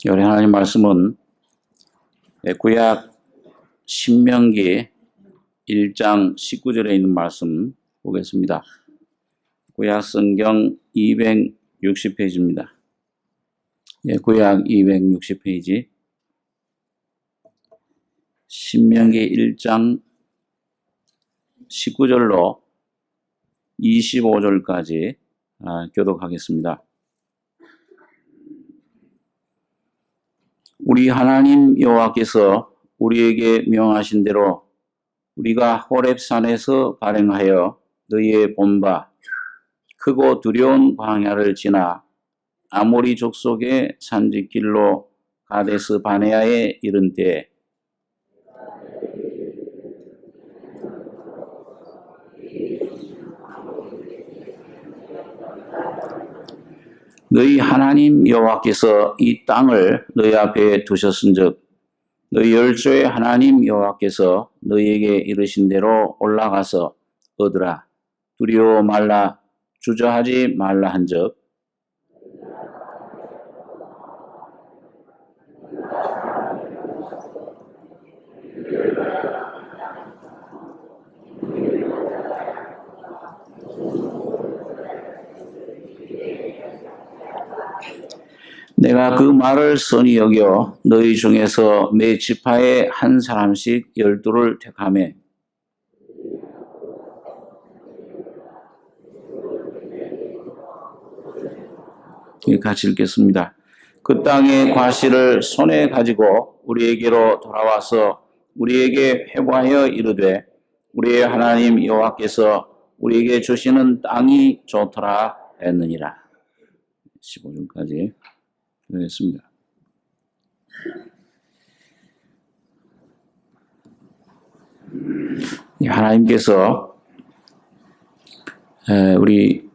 우리 하나님 말씀은 구약 신명기 1장 19절에 있는 말씀 보겠습니다. 구약 성경 260페이지입니다. 구약 260페이지 신명기 1장 19절로 25절까지 교독하겠습니다. 우리 하나님 여호와께서 우리에게 명하신 대로 우리가 호렙산에서 발행하여 너희의 본바 크고 두려운 광야를 지나 아모리 족속의 산지길로 가데스 바네아에 이른 때에 너희 하나님 여호와께서 이 땅을 너희 앞에 두셨은즉 너희 열조의 하나님 여호와께서 너희에게 이르신 대로 올라가서 얻으라. 두려워 말라 주저하지 말라 한즉 내가 그 말을 선히 여겨 너희 중에서 매 지파에 한 사람씩 12를 택하매 같이 읽겠습니다. 그 땅의 과실을 손에 가지고 우리에게로 돌아와서 우리에게 회고하여 이르되 우리의 하나님 여호와께서 우리에게 주시는 땅이 좋더라 했느니라. 15절까지 하겠습니다. 하나님께서 우리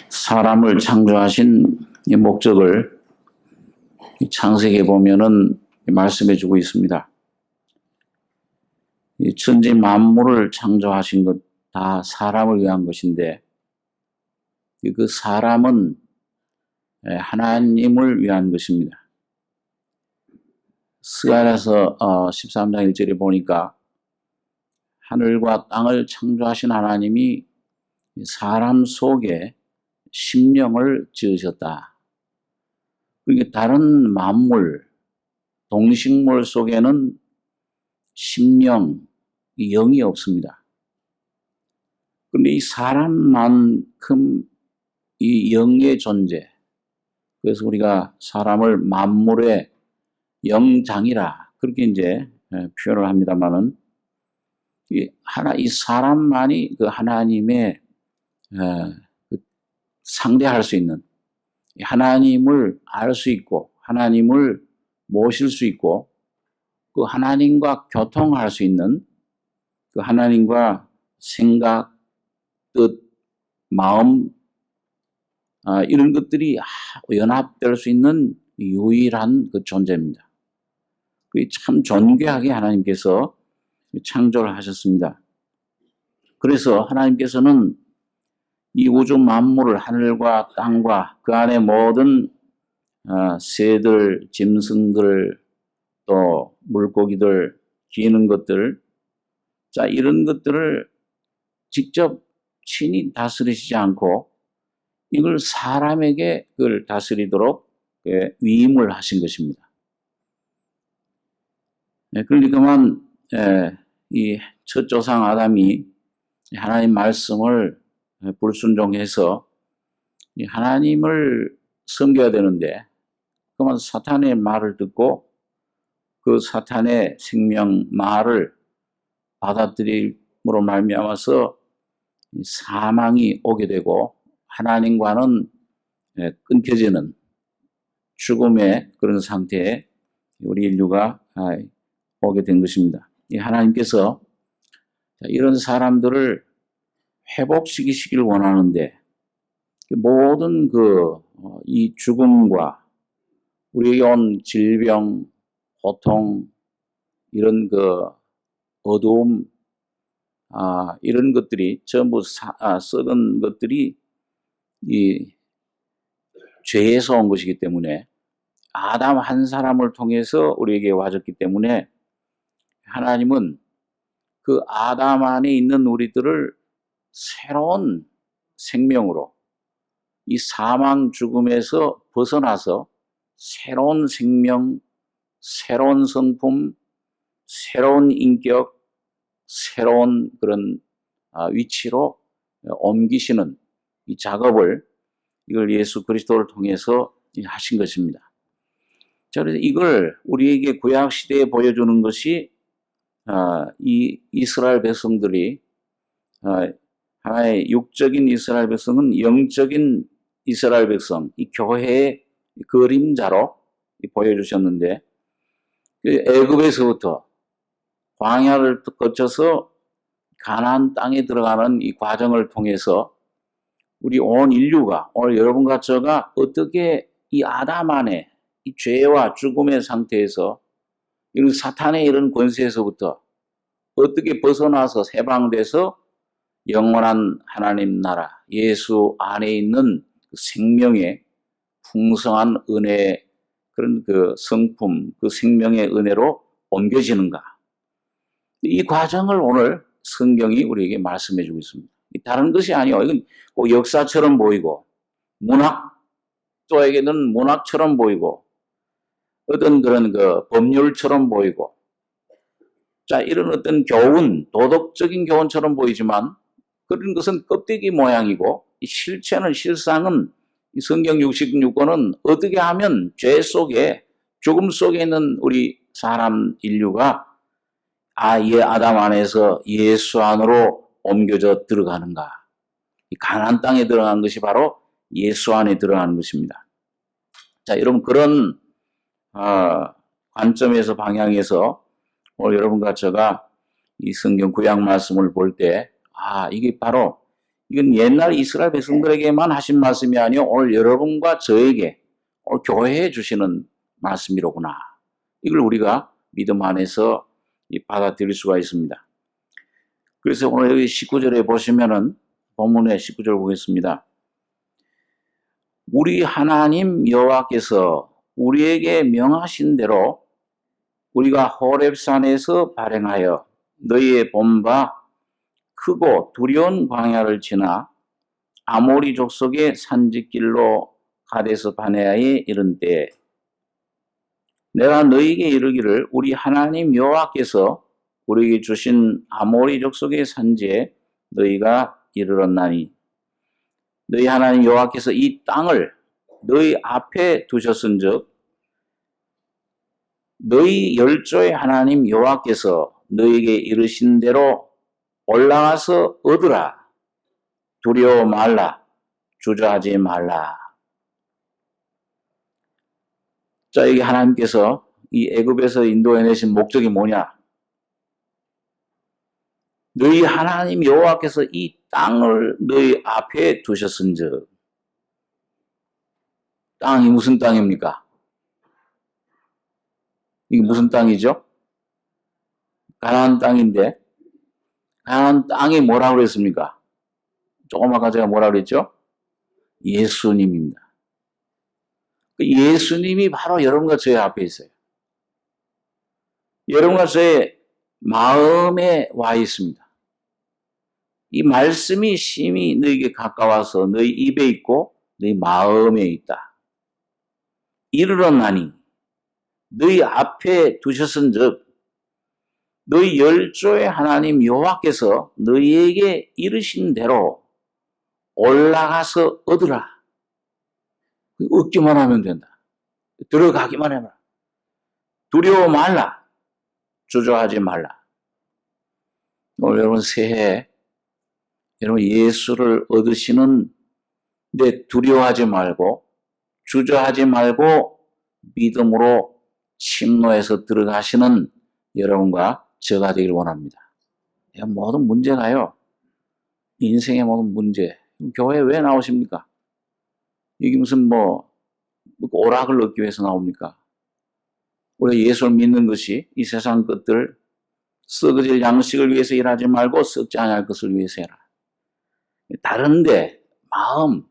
사람을 창조하신 목적을 창세기에 보면은 말씀해 주고 있습니다. 천지 만물을 창조하신 것 다 사람을 위한 것인데 그 사람은 하나님을 위한 것입니다. 스가랴서 13장 1절에 보니까 하늘과 땅을 창조하신 하나님이 사람 속에 심령을 지으셨다. 그러니까 다른 만물, 동식물 속에는 심령, 영이 없습니다. 그런데 이 사람만큼 이 영의 존재, 그래서 우리가 사람을 만물의 영장이라 그렇게 이제 표현을 합니다만은 이 사람만이 그 하나님의 상대할 수 있는 하나님을 알 수 있고 하나님을 모실 수 있고 그 하나님과 교통할 수 있는 그 하나님과 생각, 뜻, 마음 이런 것들이 연합될 수 있는 유일한 그 존재입니다. 참 존귀하게 하나님께서 창조를 하셨습니다. 그래서 하나님께서는 이 우주 만물을 하늘과 땅과 그 안에 모든 새들, 짐승들, 또 물고기들, 기는 것들, 자 이런 것들을 직접 친히 다스리시지 않고 이걸 사람에게 그걸 다스리도록 위임을 하신 것입니다. 그러니까만 이 첫 조상 아담이 하나님 말씀을 불순종해서 하나님을 섬겨야 되는데 그만 사탄의 말을 듣고 그 사탄의 생명 말을 받아들임으로 말미암아서 사망이 오게 되고 하나님과는 끊겨지는 죽음의 그런 상태에 우리 인류가 오게 된 것입니다. 하나님께서 이런 사람들을 회복시키시길 원하는데 모든 이 죽음과 우리에게 온 질병, 고통, 이런 어두움, 이런 것들이 전부 썩은 것들이 이 죄에서 온 것이기 때문에 아담 한 사람을 통해서 우리에게 와줬기 때문에 하나님은 그 아담 안에 있는 우리들을 새로운 생명으로 이 사망 죽음에서 벗어나서 새로운 생명, 새로운 성품, 새로운 인격, 새로운 그런 위치로 옮기시는 이 작업을 이걸 예수 그리스도를 통해서 하신 것입니다. 그래서 이걸 우리에게 구약 시대에 보여주는 것이 이 이스라엘 백성들이 하나의 육적인 이스라엘 백성은 영적인 이스라엘 백성, 이 교회의 그림자로 보여주셨는데 애굽에서부터 광야를 거쳐서 가나안 땅에 들어가는 이 과정을 통해서 우리 온 인류가 오늘 여러분과 저가 어떻게 이 아담 안에 이 죄와 죽음의 상태에서 이런 사탄의 이런 권세에서부터 어떻게 벗어나서 해방돼서 영원한 하나님 나라 예수 안에 있는 생명의 풍성한 은혜 그런 그 성품 그 생명의 은혜로 옮겨지는가 이 과정을 오늘 성경이 우리에게 말씀해 주고 있습니다. 다른 것이 아니에요. 이건 꼭 역사처럼 보이고 문학도에게는 문학처럼 보이고 어떤 그런 그 법률처럼 보이고 자 이런 어떤 교훈 도덕적인 교훈처럼 보이지만 그런 것은 껍데기 모양이고 실체는 실상은 이 성경 66권은 어떻게 하면 죄 속에 죽음 속에 있는 우리 사람 인류가 아담 안에서 예수 안으로 옮겨져 들어가는가. 이 가나안 땅에 들어간 것이 바로 예수 안에 들어가는 것입니다. 자, 여러분 그런 관점에서 방향에서 오늘 여러분과 제가 이 성경 구약 말씀을 볼 때 이게 바로 이건 옛날 이스라엘 백성들에게만 하신 말씀이 아니요 오늘 여러분과 저에게 오늘 교회에 주시는 말씀이로구나. 이걸 우리가 믿음 안에서 받아들일 수가 있습니다. 그래서 오늘 여기 19절에 보시면은 본문의 19절 보겠습니다. 우리 하나님 여호와께서 우리에게 명하신 대로 우리가 호렙산에서 발행하여 너희의 본 바 크고 두려운 광야를 지나 아모리 족속의 산지길로 가데스 바네아에 이른 때에 내가 너희에게 이르기를 우리 하나님 여호와께서 우리에게 주신 아모리 족속의 산지에 너희가 이르렀나니 너희 하나님 여호와께서 이 땅을 너희 앞에 두셨은즉 너희 열조의 하나님 여호와께서 너희에게 이르신 대로 올라가서 얻으라. 두려워 말라. 주저하지 말라. 자, 여기 하나님께서 이 애굽에서 인도해내신 목적이 뭐냐? 너희 하나님 여호와께서 이 땅을 너희 앞에 두셨은즉 땅이 무슨 땅입니까? 이게 무슨 땅이죠? 가나안 땅인데 가나안 땅이 뭐라고 그랬습니까? 조금 아까 제가 뭐라고 그랬죠? 예수님입니다. 예수님이 바로 여러분과 저의 앞에 있어요. 여러분과 저의 마음에 와 있습니다. 이 말씀이 심히 너에게 가까워서 너희 입에 있고 너희 마음에 있다. 이르렀나니 너희 앞에 두셨은즉 너희 열조의 하나님 여호와께서 너희에게 이르신 대로 올라가서 얻으라. 얻기만 하면 된다. 들어가기만 해라. 두려워 말라. 주저하지 말라. 오늘 여러분 새해 여러분 예수를 얻으시는 데 두려워하지 말고 주저하지 말고 믿음으로 침노해서 들어가시는 여러분과 저가 되길 원합니다. 모든 문제가요. 인생의 모든 문제. 교회에 왜 나오십니까? 이게 무슨 오락을 얻기 위해서 나옵니까? 우리가 예수를 믿는 것이 이 세상 것들 썩어질 양식을 위해서 일하지 말고 썩지 않을 것을 위해서 해라. 다른데 마음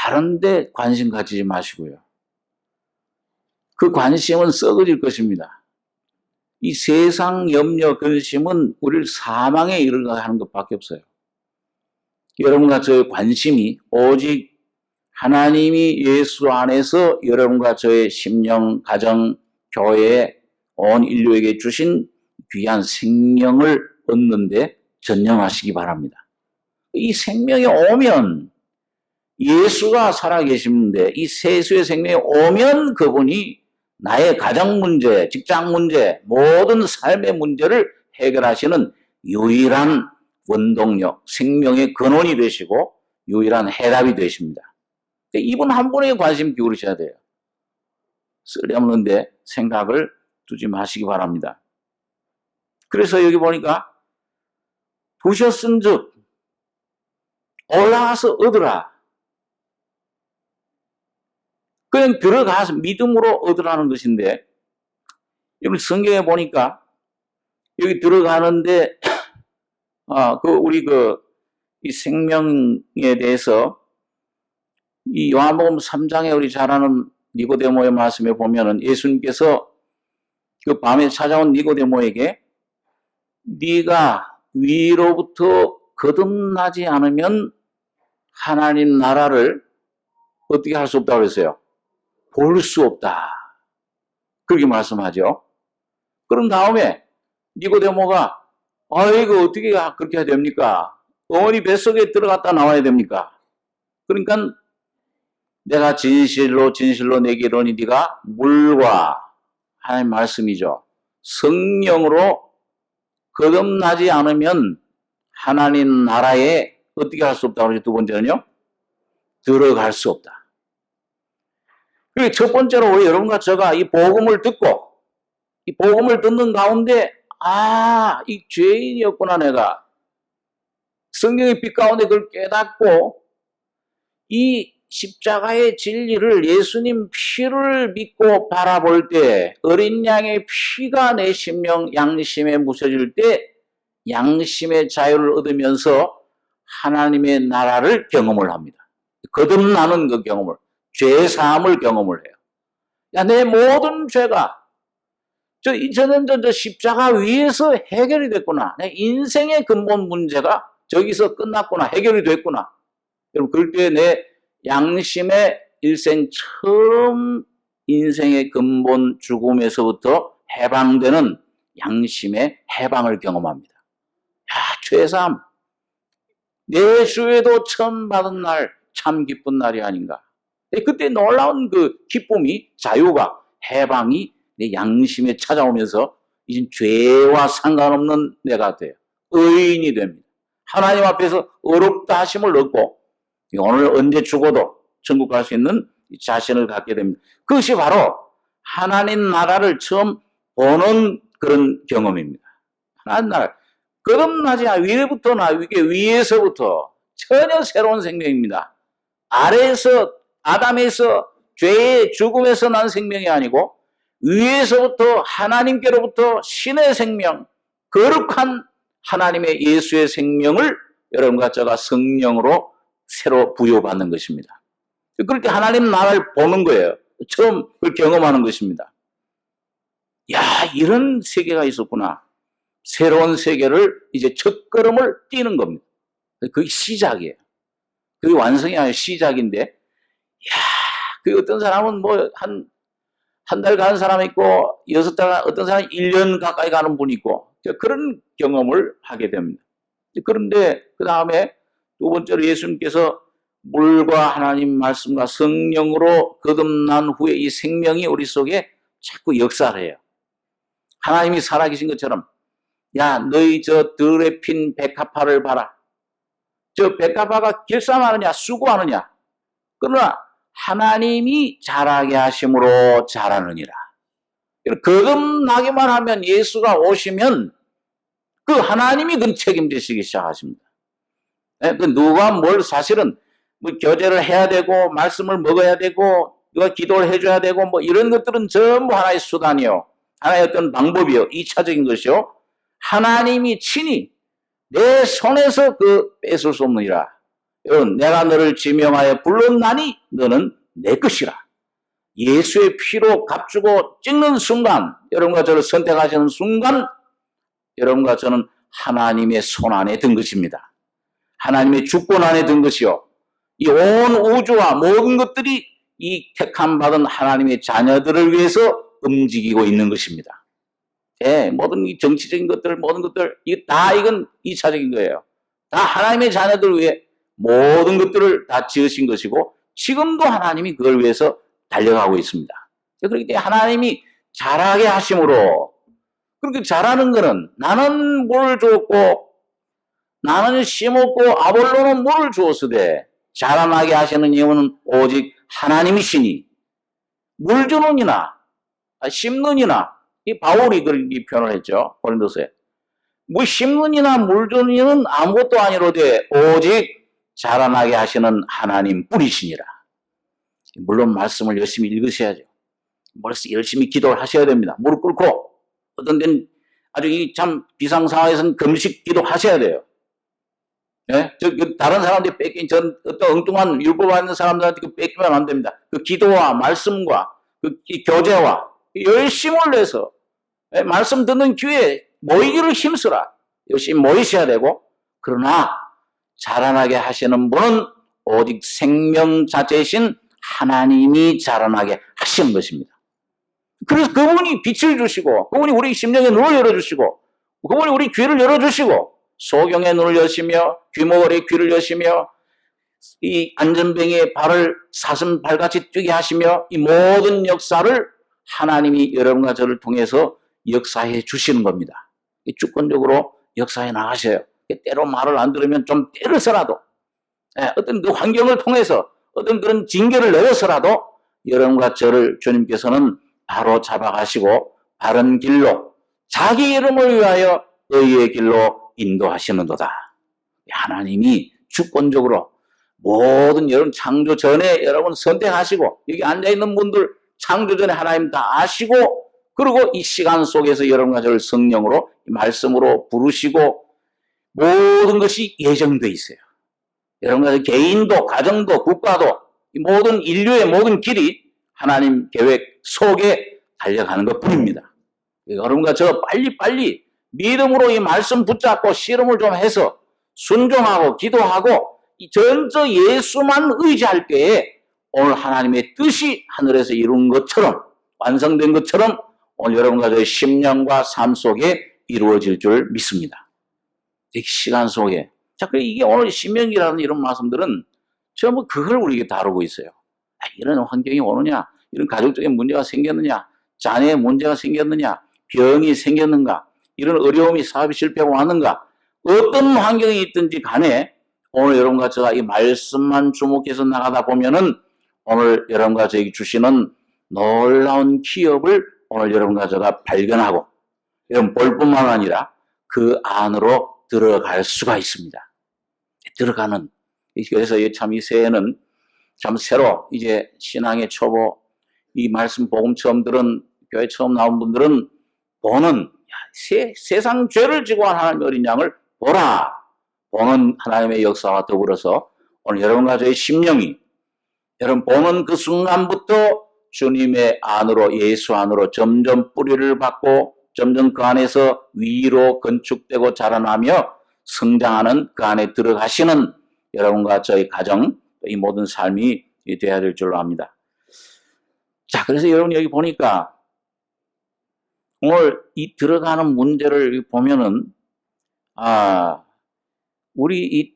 다른데 관심 가지지 마시고요. 그 관심은 썩어질 것입니다. 이 세상 염려, 근심은 우리를 사망에 이르게 하는 것밖에 없어요. 여러분과 저의 관심이 오직 하나님이 예수 안에서 여러분과 저의 심령, 가정, 교회, 온 인류에게 주신 귀한 생명을 얻는데 전념하시기 바랍니다. 이 생명이 오면 예수가 살아계시는데 이 세수의 생명이 오면 그분이 나의 가정 문제, 직장 문제, 모든 삶의 문제를 해결하시는 유일한 원동력, 생명의 근원이 되시고 유일한 해답이 되십니다. 이분 한 분에게 관심 기울이셔야 돼요. 쓸데없는데 생각을 두지 마시기 바랍니다. 그래서 여기 보니까 보셨은즉 올라가서 얻으라. 그냥 들어가서 믿음으로 얻으라는 것인데 여기 성경에 보니까 여기 들어가는데 이 생명에 대해서 이 요한복음 3장에 우리 잘 아는 니고데모의 말씀에 보면은 예수님께서 그 밤에 찾아온 니고데모에게 네가 위로부터 거듭나지 않으면 하나님 나라를 어떻게 할 수 없다고 그랬어요? 볼 수 없다. 그렇게 말씀하죠. 그런 다음에 니고데모가 이거 어떻게 그렇게 해야 됩니까? 어머니 뱃속에 들어갔다 나와야 됩니까? 그러니까 내가 진실로 내게 이르노니 네가 물과 하나님 말씀이죠. 성령으로 거듭나지 않으면 하나님 나라에 어떻게 할 수 없다고 그러죠? 두 번째는요? 들어갈 수 없다. 그리고 첫 번째로 우리 여러분과 제가 이 복음을 듣고 이 복음을 듣는 가운데 이 죄인이었구나 내가. 성령의 빛 가운데 그걸 깨닫고 이 십자가의 진리를 예수님 피를 믿고 바라볼 때 어린 양의 피가 내 심령 양심에 묻혀질 때 양심의 자유를 얻으면서 하나님의 나라를 경험을 합니다. 거듭나는 그 경험을, 죄사함을 경험을 해요. 내 모든 죄가 저는 저 십자가 위에서 해결이 됐구나. 내 인생의 근본 문제가 저기서 끝났구나. 해결이 됐구나. 여러분, 그럴 때 내 양심의 일생 처음 인생의 근본 죽음에서부터 해방되는 양심의 해방을 경험합니다. 죄사함. 내 주에도 처음 받은 날 참 기쁜 날이 아닌가. 그때 놀라운 그 기쁨이, 자유가, 해방이 내 양심에 찾아오면서 이제 죄와 상관없는 내가 돼요. 의인이 됩니다. 하나님 앞에서 어렵다 하심을 얻고 오늘 언제 죽어도 천국 갈 수 있는 자신을 갖게 됩니다. 그것이 바로 하나님 나라를 처음 보는 그런 경험입니다. 하나님 나라. 거듭나지 않아 위에부터나 위에서부터 전혀 새로운 생명입니다. 아래에서 아담에서 죄의 죽음에서 난 생명이 아니고 위에서부터 하나님께로부터 신의 생명, 거룩한 하나님의 예수의 생명을 여러분과 제가 성령으로 새로 부여받는 것입니다. 그렇게 하나님 나라를 보는 거예요. 처음 그걸 경험하는 것입니다. 이런 세계가 있었구나. 새로운 세계를 이제 첫걸음을 뛰는 겁니다. 그게 시작이에요. 그게 완성이 아니라 시작인데, 그 어떤 사람은 한 달 가는 사람이 있고, 6달, 어떤 사람은 1년 가까이 가는 분이 있고, 그런 경험을 하게 됩니다. 그런데, 그 다음에 두 번째로 예수님께서 물과 하나님 말씀과 성령으로 거듭난 후에 이 생명이 우리 속에 자꾸 역사를 해요. 하나님이 살아계신 것처럼, 너희 저 들에 핀 백합화를 봐라. 저 백합화가 길쌈하느냐, 수고하느냐. 그러나 하나님이 자라게 하심으로 자라느니라. 거듭나기만 하면 예수가 오시면 그 하나님이 그 책임지시기 시작하십니다. 누가 사실은 교제를 해야 되고 말씀을 먹어야 되고 누가 기도를 해줘야 되고 이런 것들은 전부 하나의 수단이요. 하나의 어떤 방법이요. 2차적인 것이요. 하나님이 친히 내 손에서 그 뺏을 수 없느니라. 여러분, 내가 너를 지명하여 불렀나니 너는 내 것이라. 예수의 피로 값주고 찍는 순간, 여러분과 저를 선택하시는 순간, 여러분과 저는 하나님의 손 안에 든 것입니다. 하나님의 주권 안에 든 것이요. 이 온 우주와 모든 것들이 이 택함 받은 하나님의 자녀들을 위해서 움직이고 있는 것입니다. 예, 모든 이 정치적인 것들, 모든 것들, 이건 2차적인 거예요. 다 하나님의 자녀들을 위해 모든 것들을 다 지으신 것이고, 지금도 하나님이 그걸 위해서 달려가고 있습니다. 그렇기 때문에 하나님이 잘하게 하심으로, 그렇게 잘하는 거는 나는 물을 주었고, 나는 심었고, 아볼로는 물을 주었으되, 자라나게 하시는 이유는 오직 하나님이시니, 물 주는 이나, 심는 이나, 이 바울이 그렇게 표현을 했죠. 고린도서에. 뭐 심는 이나 물 주는 이는 아무것도 아니로되 오직 자라나게 하시는 하나님 뿐이시니라. 물론 말씀을 열심히 읽으셔야죠. 열심히 기도를 하셔야 됩니다. 무릎 꿇고, 어떤 데는 아주 이 참 비상 상황에서는 금식 기도하셔야 돼요. 예? 다른 사람들이 뺏긴, 어떤 엉뚱한 율법 받는 사람들한테 뺏기면 안 됩니다. 그 기도와 말씀과 그 교제와 열심을 내서, 예? 말씀 듣는 기회에 모이기를 힘쓰라. 열심히 모이셔야 되고, 그러나 자라나게 하시는 분은 오직 생명 자체이신 하나님이 자라나게 하시는 것입니다. 그래서 그분이 빛을 주시고, 그분이 우리 심령의 눈을 열어주시고, 그분이 우리 귀를 열어주시고, 소경의 눈을 여시며, 귀머거리의 귀를 여시며, 이 안전뱅이의 발을 사슴 발같이 뛰게 하시며, 이 모든 역사를 하나님이 여러분과 저를 통해서 역사해 주시는 겁니다. 주권적으로 역사해 나가셔요. 때로 말을 안 들으면 좀 때려서라도, 어떤 그 환경을 통해서 어떤 그런 징계를 내려서라도 여러분과 저를 주님께서는 바로 잡아가시고 바른 길로, 자기 이름을 위하여 의의 길로 인도하시는도다. 하나님이 주권적으로 모든 여러분 창조 전에 여러분 선택하시고, 여기 앉아있는 분들 창조 전에 하나님 다 아시고, 그리고 이 시간 속에서 여러분과 저를 성령으로 말씀으로 부르시고, 모든 것이 예정되어 있어요. 여러분과 개인도 가정도 국가도 이 모든 인류의 모든 길이 하나님 계획 속에 달려가는 것뿐입니다. 여러분과 저 빨리빨리 믿음으로 이 말씀 붙잡고 씨름을 좀 해서 순종하고 기도하고 이 전저 예수만 의지할 때에 오늘 하나님의 뜻이 하늘에서 이룬 것처럼, 완성된 것처럼 오늘 여러분과 저의 심령과 삶 속에 이루어질 줄 믿습니다. 이 시간 속에. 자, 이게 오늘 신명기라는 이런 말씀들은 전부 그걸 우리에게 다루고 있어요. 이런 환경이 오느냐, 이런 가족적인 문제가 생겼느냐, 자녀의 문제가 생겼느냐, 병이 생겼는가, 이런 어려움이 사업이 실패하고 왔는가, 어떤 환경이 있든지 간에 오늘 여러분과 제가 이 말씀만 주목해서 나가다 보면은 오늘 여러분과 저에게 주시는 놀라운 기업을 오늘 여러분과 제가 발견하고, 여러분 볼 뿐만 아니라 그 안으로 들어갈 수가 있습니다. 들어가는. 그래서 참 이 새해는 참 새로 이제 신앙의 초보, 이 말씀 복음 처음 들은, 교회 처음 나온 분들은 보는, 세상 죄를 지고 한 하나님의 어린 양을 보라. 보는 하나님의 역사와 더불어서 오늘 여러분과 저의 심령이, 여러분 보는 그 순간부터 주님의 안으로, 예수 안으로 점점 뿌리를 받고 점점 그 안에서 위로 건축되고 자라나며 성장하는 그 안에 들어가시는 여러분과 저희 가정, 이 모든 삶이 되어야 될 줄로 압니다. 자, 그래서 여러분 여기 보니까 오늘 이 들어가는 문제를 보면은, 우리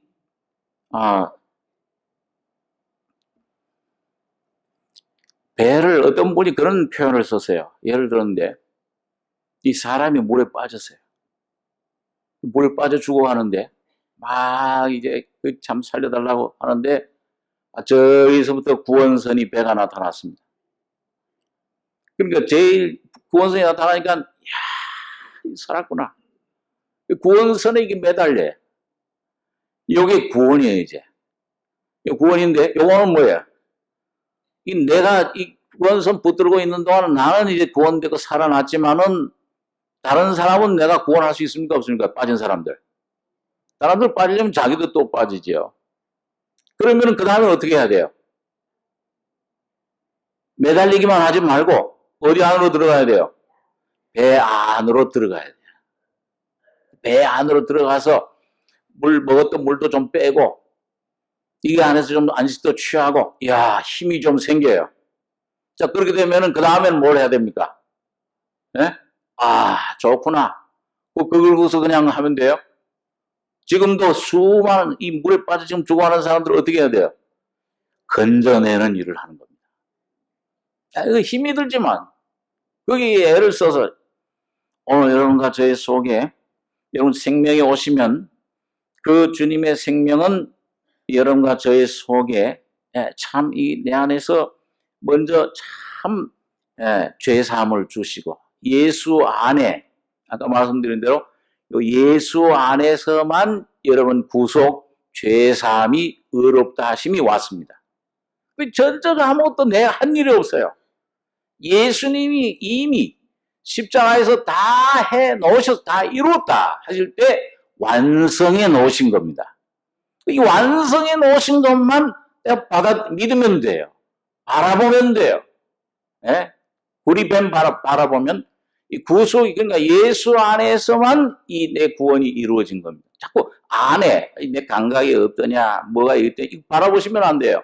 배를 어떤 분이 그런 표현을 썼어요. 예를 들었는데, 이 사람이 물에 빠졌어요. 물에 빠져 죽어가는데, 막 이제 참 살려달라고 하는데, 저기서부터 구원선이 배가 나타났습니다. 그러니까 제일 구원선이 나타나니까, 야, 살았구나. 구원선에 이게 매달려. 이게 구원이에요, 이제. 구원인데, 요거는 뭐예요? 내가 이 구원선 붙들고 있는 동안 나는 이제 구원되고 살아났지만은, 다른 사람은 내가 구원할 수 있습니까? 없습니까? 빠진 사람들. 사람들 빠지려면 자기도 또 빠지죠. 그러면 그 다음에 어떻게 해야 돼요? 매달리기만 하지 말고 어디 안으로 들어가야 돼요? 배 안으로 들어가야 돼요. 배 안으로 들어가서 먹었던 물도 좀 빼고 이 안에서 좀 안식도 취하고 이야 힘이 좀 생겨요. 자 그렇게 되면은 그 다음에는 뭘 해야 됩니까? 네? 아 좋구나. 그걸 거기서 그냥 하면 돼요? 지금도 수많은 이 물에 빠져 지금 죽어가는 사람들 어떻게 해야 돼요? 건져내는 일을 하는 겁니다. 이거 힘이 들지만 거기 애를 써서 오늘 여러분과 저의 속에 여러분 생명이 오시면 그 주님의 생명은 여러분과 저의 속에 참 이 내 안에서 먼저 참 죄사함을 주시고 예수 안에 아까 말씀드린 대로 예수 안에서만 여러분 구속 죄사함이 의롭다 하심이 왔습니다. 전적 아무것도 내가 한 일이 없어요. 예수님이 이미 십자가에서 다 해 놓으셔서 다 이뤘다 하실 때 완성해 놓으신 겁니다. 이 완성해 놓으신 것만 믿으면 돼요. 바라보면 돼요. 예? 우리 뱀 바라보면 이 구속이 그러니까 예수 안에서만 이 내 구원이 이루어진 겁니다. 자꾸 안에 내 감각이 어떠냐 뭐가 있더냐 이거 바라보시면 안 돼요.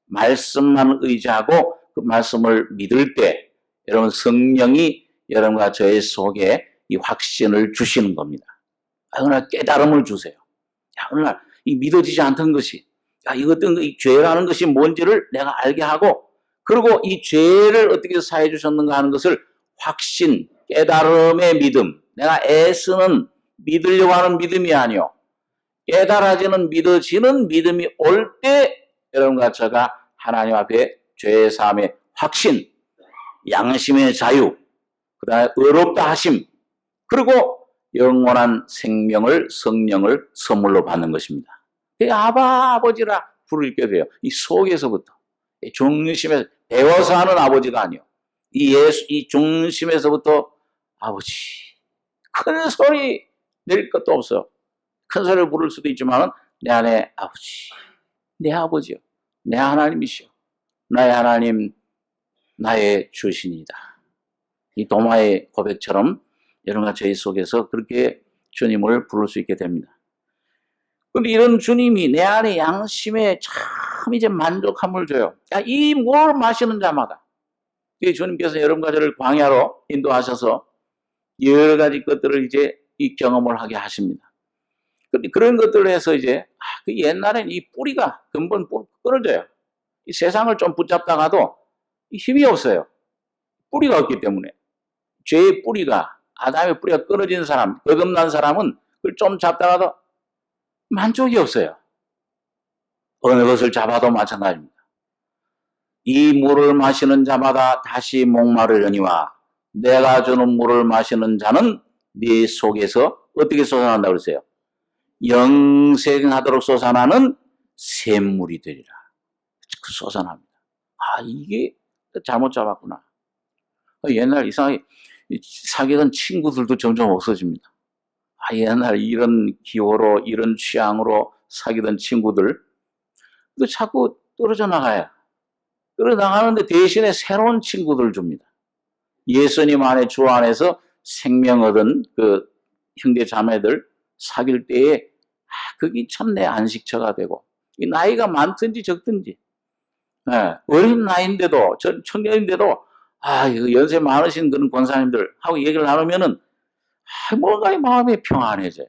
말씀만 의지하고 그 말씀을 믿을 때 여러분 성령이 여러분과 저의 속에 이 확신을 주시는 겁니다. 어느 날 깨달음을 주세요. 어느 날 이 믿어지지 않던 것이 이 죄라는 것이 뭔지를 내가 알게 하고 그리고 이 죄를 어떻게 사해 주셨는가 하는 것을 확신, 깨달음의 믿음 내가 애쓰는 믿으려고 하는 믿음이 아니요 깨달아지는 믿어지는 믿음이 올 때 여러분과 저가 하나님 앞에 죄 사함의 확신, 양심의 자유, 그 다음에 의롭다 하심, 그리고 영원한 생명을 성령을 선물로 받는 것입니다. 아버지라 부르게 돼요. 이 속에서부터, 이 중심에서 배워서 하는 아버지가 아니요. 이 중심에서부터 아버지. 큰 소리 낼 것도 없어요. 큰 소리를 부를 수도 있지만 내 안에 아버지, 내 아버지요, 내 하나님이시요, 나의 하나님, 나의 주신이다. 이 도마의 고백처럼 여러분과 저희 속에서 그렇게 주님을 부를 수 있게 됩니다. 그런데 이런 주님이 내 안에 양심에 참 이제 만족함을 줘요. 이 물 마시는 자마다 주님께서 여러분과 저를 광야로 인도하셔서 여러 가지 것들을 이제 이 경험을 하게 하십니다. 그런데 그런 것들을 해서 이제 그 옛날엔 이 뿌리가 근본 끊어져요. 이 세상을 좀 붙잡다가도 힘이 없어요. 뿌리가 없기 때문에. 죄의 뿌리가 아담의 뿌리가 끊어진 사람, 거듭난 사람은 그걸 좀 잡다가도 만족이 없어요. 어느 것을 잡아도 마찬가지입니다. 이 물을 마시는 자마다 다시 목마르려니와 내가 주는 물을 마시는 자는 네 속에서 어떻게 솟아난다고 그랬어요? 영생하도록 솟아나는 샘물이 되리라. 그 솟아납니다. 이게 잘못 잡았구나. 옛날 이상하게 사귀던 친구들도 점점 없어집니다. 옛날 이런 기호로 이런 취향으로 사귀던 친구들 또 자꾸 떨어져 나가요. 떨어져 나가는데 대신에 새로운 친구들 줍니다. 예수님 안에 주 안에서 생명 얻은 그 형제 자매들 사귈 때에 그게 참 내 안식처가 되고 이 나이가 많든지 적든지 어린 나이인데도 청년인데도 이거 연세 많으신 그런 권사님들하고 얘기를 나누면은 뭔가 마음이 평안해져요.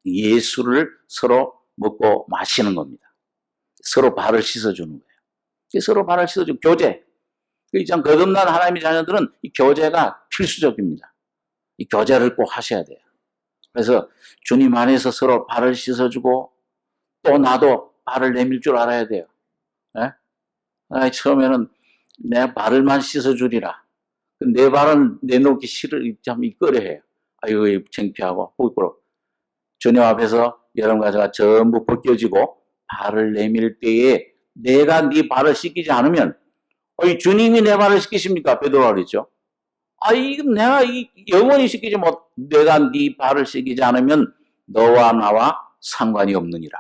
예수를 서로 먹고 마시는 겁니다. 서로 발을 씻어주는 거예요. 서로 발을 씻어주고 교제. 참 거듭난 하나님의 자녀들은 이 교제가 필수적입니다. 이 교제를 꼭 하셔야 돼요. 그래서 주님 안에서 서로 발을 씻어주고 또 나도 발을 내밀 줄 알아야 돼요. 처음에는 내 발을만 씻어주리라. 내 발은 내놓기 참 꺼려해요. 이거 창피하고 부끄러워. 주님 앞에서 여러분과 제가 전부 벗겨지고 발을 내밀 때에 내가 네 발을 씻기지 않으면 주님이 내 발을 씻기십니까? 베드로가 그랬죠. 내가 영원히 씻기지 못, 내가 네 발을 씻기지 않으면 너와 나와 상관이 없느니라.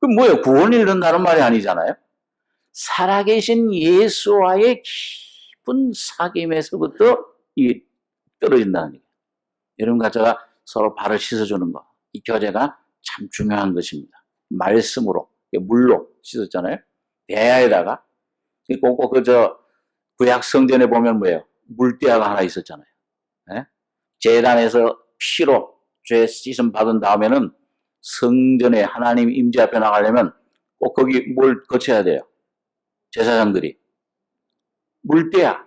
그 뭐예요? 구원을 이룬다는 말이 아니잖아요. 살아계신 예수와의 깊은 사귐에서부터 이 떨어진다는 얘기예요. 여러분과 제가 서로 발을 씻어주는 거. 이 교제가 참 중요한 것입니다. 말씀으로, 물로 씻었잖아요. 대야에다가 꼭꼭 구약 성전에 보면 뭐예요? 물대야가 하나 있었잖아요. 네? 제단에서 피로 죄 씻음 받은 다음에는 성전에 하나님 임재 앞에 나가려면 꼭 거기 뭘 거쳐야 돼요. 제사장들이. 물대야.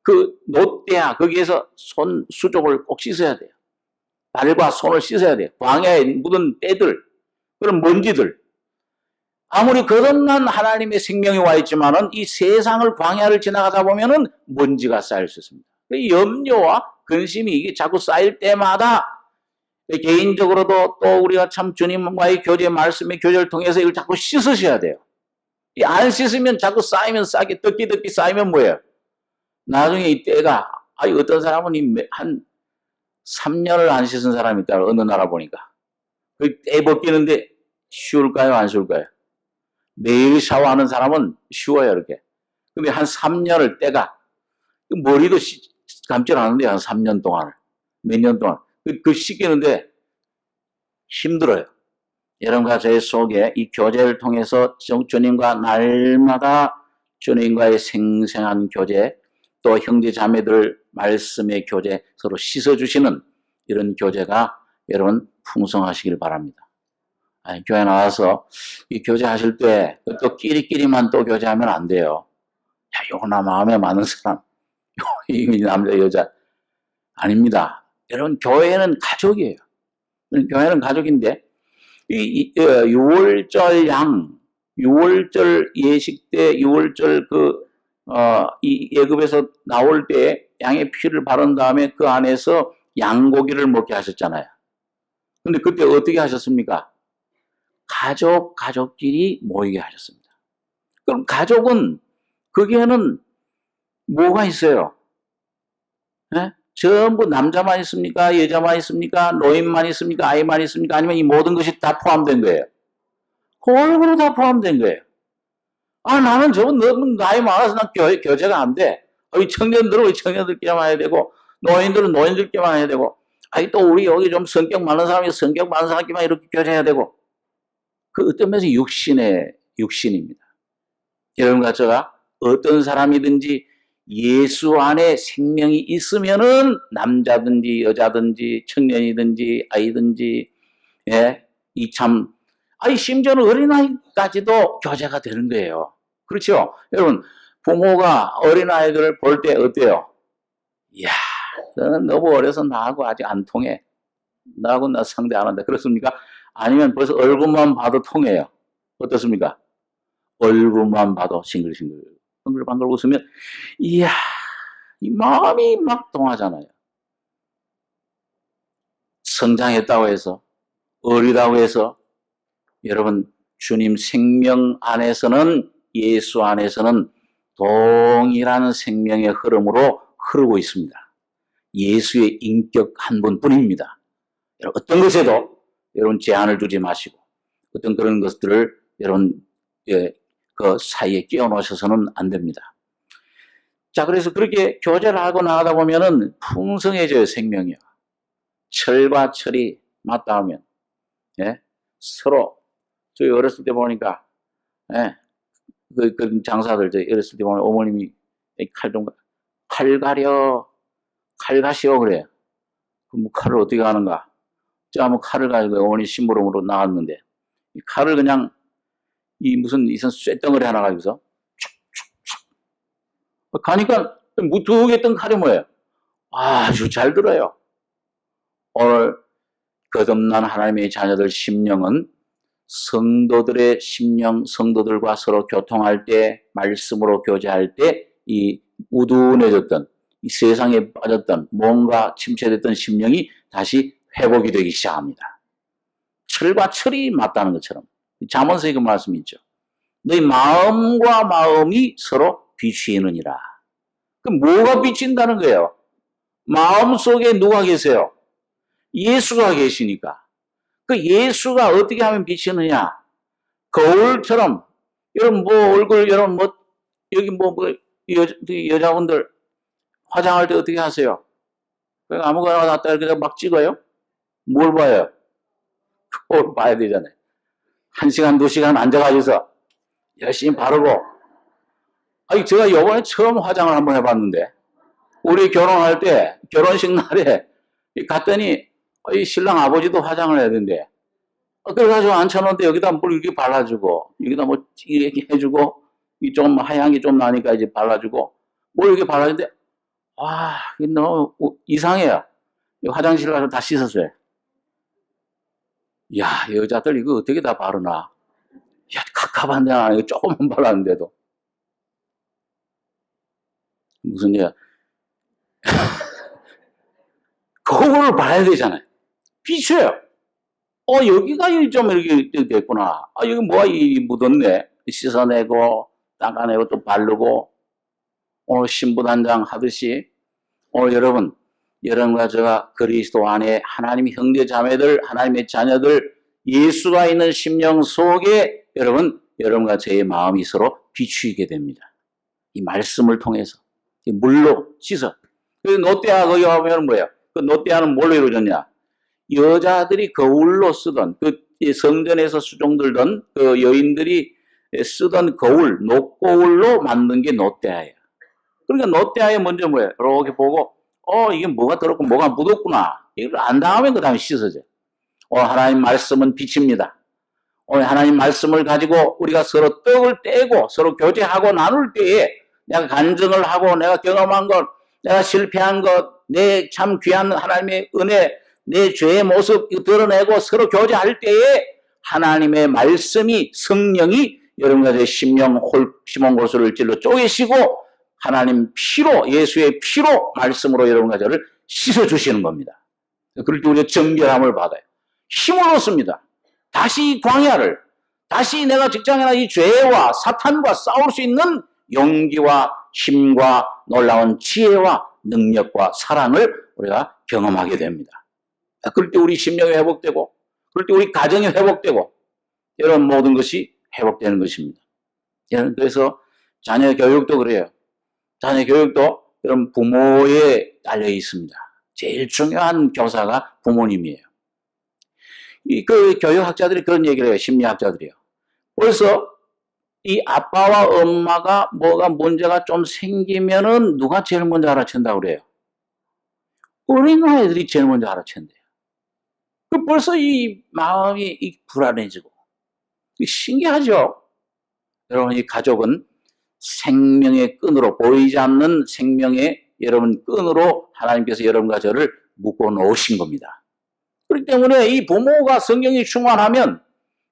그 노대야. 거기에서 손 수족을 꼭 씻어야 돼요. 발과 손을 씻어야 돼요. 광야에 묻은 때들, 그런 먼지들. 아무리 거듭난 하나님의 생명이 와 있지만은 이 세상을 광야를 지나가다 보면은 먼지가 쌓일 수 있습니다. 그 염려와 근심이 이게 자꾸 쌓일 때마다 개인적으로도 또 우리가 참 주님과의 교제, 말씀의 교제를 통해서 이걸 자꾸 씻으셔야 돼요. 안 씻으면 자꾸 쌓이면 쌓게, 덕기 쌓이면 뭐예요? 나중에 이 때가, 어떤 사람은 한 3년을 안 씻은 사람이 있다. 어느 나라 보니까. 그 때 벗기는데 쉬울까요? 안 쉬울까요? 매일 샤워하는 사람은 쉬워요, 이렇게. 근데 한 3년을 때가, 머리도 감질 않는데, 한 3년 동안을. 몇 년 동안. 그 씻기는데 힘들어요. 여러분과 제 속에 이 교제를 통해서 주님과 날마다 주님과의 생생한 교제, 또 형제 자매들 말씀의 교제, 서로 씻어주시는 이런 교제가 여러분 풍성하시길 바랍니다. 교회 나와서 이 교제하실 때 또 끼리끼리만 또 교제하면 안 돼요. 야, 요거나 마음에 맞는 사람, 이 남자 여자 아닙니다. 여러분 교회는 가족이에요. 교회는 가족인데 이 6월절 양, 6월절 예식 때 6월절 이 예급에서 나올 때 양의 피를 바른 다음에 그 안에서 양고기를 먹게 하셨잖아요. 근데 그때 어떻게 하셨습니까? 가족끼리 모이게 하셨습니다. 그럼 가족은 거기에는 뭐가 있어요? 네? 전부 남자만 있습니까? 여자만 있습니까? 노인만 있습니까? 아이만 있습니까? 아니면 이 모든 것이 다 포함된 거예요? 골고루 다 포함된 거예요. 나는 저건 너무 나이 많아서 난 교제가 안 돼. 우리 청년들끼리만 해야 되고, 노인들은 노인들끼리만 해야 되고, 또 우리 여기 좀 성격 많은 사람끼리만 이렇게 교제해야 되고. 그 어떤 면에서 육신입니다. 여러분과 제가 어떤 사람이든지 예수 안에 생명이 있으면은 남자든지 여자든지 청년이든지 아이든지, 심지어는 어린아이까지도 교제가 되는 거예요. 그렇죠? 여러분, 부모가 어린아이들을 볼 때 어때요? 이야, 너는 너무 어려서 나하고 아직 안 통해. 나하고 나 상대 안 한다. 그렇습니까? 아니면 벌써 얼굴만 봐도 통해요. 어떻습니까? 얼굴만 봐도 싱글싱글, 방글방글 웃으면, 이야, 이 마음이 막 통하잖아요. 성장했다고 해서, 어리다고 해서, 여러분, 주님 생명 안에서는, 예수 안에서는 동일한 생명의 흐름으로 흐르고 있습니다. 예수의 인격 한 분뿐입니다. 어떤 것에도 여러분 제한을 두지 마시고 어떤 그런 것들을 여러분 그 사이에 끼워 넣으셔서는 안 됩니다. 자, 그래서 그렇게 교제를 하고 나가다 보면은 풍성해져요, 생명이요. 철과 철이 맞닿으면, 서로, 저희 어렸을 때 보니까, 그 장사들, 저희 어렸을 때 보면 어머님이 칼 가시오, 그래. 그럼 칼을 어떻게 하는가? 제가 한번 칼을 가지고 어머니 심부름으로 나갔는데, 이 칼을 그냥, 무슨 쇳덩어리 하나 가지고서, 촉촉촉. 가니까, 무뚝했던 칼이 뭐예요? 아주 잘 들어요. 오늘, 거듭난 하나님의 자녀들 심령은 성도들의 심령, 성도들과 서로 교통할 때, 말씀으로 교제할 때, 이 우둔해졌던, 이 세상에 빠졌던, 뭔가 침체됐던 심령이 다시 회복이 되기 시작합니다. 철과 철이 맞다는 것처럼. 잠언서에 그 말씀이 있죠. 너희 마음과 마음이 서로 비추이느니라. 그럼 뭐가 비친다는 거예요? 마음 속에 누가 계세요? 예수가 계시니까. 그 예수가 어떻게 하면 비치느냐? 거울처럼, 여러분, 뭐, 얼굴, 여러분, 뭐, 여기 여자분들 화장할 때 어떻게 하세요? 그냥 아무거나 갖다 이렇게 막 찍어요? 뭘 봐요? 거울 봐야 되잖아요. 1시간, 2시간 앉아가지고서 열심히 바르고. 아니, 제가 이번에 처음 화장을 한번 해봤는데, 우리 결혼할 때, 결혼식 날에 갔더니, 이 신랑 아버지도 화장을 해야 된대. 그래가지고 앉혀놓은데 여기다 뭘 이렇게 발라주고, 여기다 뭐 이렇게 해주고, 이 좀 하얀 게 좀 나니까 이제 발라주고, 뭘 이렇게 발라주는데, 와, 이게 너무 이상해요. 화장실 가서 다 씻었어요. 야, 여자들 이거 어떻게 다 바르나? 야, 갑갑한데, 이거 조금만 발랐는데도. 무슨 일? 거울을 봐야 되잖아요. 비춰요. 여기가 좀 이렇게 됐구나. 여기 뭐가 묻었네. 씻어내고, 닦아내고, 또 바르고, 오늘 신부단장 하듯이, 오늘 여러분과 제가 그리스도 안에 하나님 형제 자매들, 하나님의 자녀들, 예수가 있는 심령 속에 여러분과 저의 마음이 서로 비추이게 됩니다. 이 말씀을 통해서. 이 물로 씻어. 그래서 노떼아 거기 가보면 뭐예요? 그 노떼아는 뭘로 이루어졌냐? 여자들이 거울로 쓰던, 그 성전에서 수종들던 그 여인들이 쓰던 거울, 녹거울로 만든 게 노떼아예요. 그러니까 노떼아에 먼저 뭐예요? 이렇게 보고, 이게 뭐가 들었고 뭐가 묻었구나. 이걸 안 다음에 그 다음에 씻어져요. 오늘 하나님 말씀은 빛입니다. 오늘 하나님 말씀을 가지고 우리가 서로 떡을 떼고 서로 교제하고 나눌 때에 내가 간증을 하고 내가 경험한 것, 내가 실패한 것, 내 참 귀한 하나님의 은혜, 내 죄의 모습 드러내고 서로 교제할 때에 하나님의 말씀이, 성령이 여러분과 제 심령 시몬골수를 찔러 쪼개시고 하나님 피로, 예수의 피로 말씀으로 여러분과 저를 씻어주시는 겁니다. 그럴 때 우리가 정결함을 받아요. 힘을 얻습니다. 다시 이 광야를, 다시 내가 직장이나 이 죄와 사탄과 싸울 수 있는 용기와 힘과 놀라운 지혜와 능력과 사랑을 우리가 경험하게 됩니다. 그럴 때 우리 심령이 회복되고, 그럴 때 우리 가정이 회복되고, 이런 모든 것이 회복되는 것입니다. 그래서 자녀 교육도 그래요. 자녀 교육도 이런 부모에 딸려 있습니다. 제일 중요한 교사가 부모님이에요. 그 교육학자들이 그런 얘기를 해요. 심리학자들이요. 벌써 이 아빠와 엄마가 뭐가 문제가 좀 생기면은 누가 제일 먼저 알아챈다고 그래요? 어린아이들이 제일 먼저 알아챈대요. 벌써 이 마음이 불안해지고. 신기하죠? 여러분, 이 가족은 생명의 끈으로, 보이지 않는 생명의 여러분 끈으로 하나님께서 여러분과 저를 묶어 놓으신 겁니다. 그렇기 때문에 이 부모가 성령이 충만하면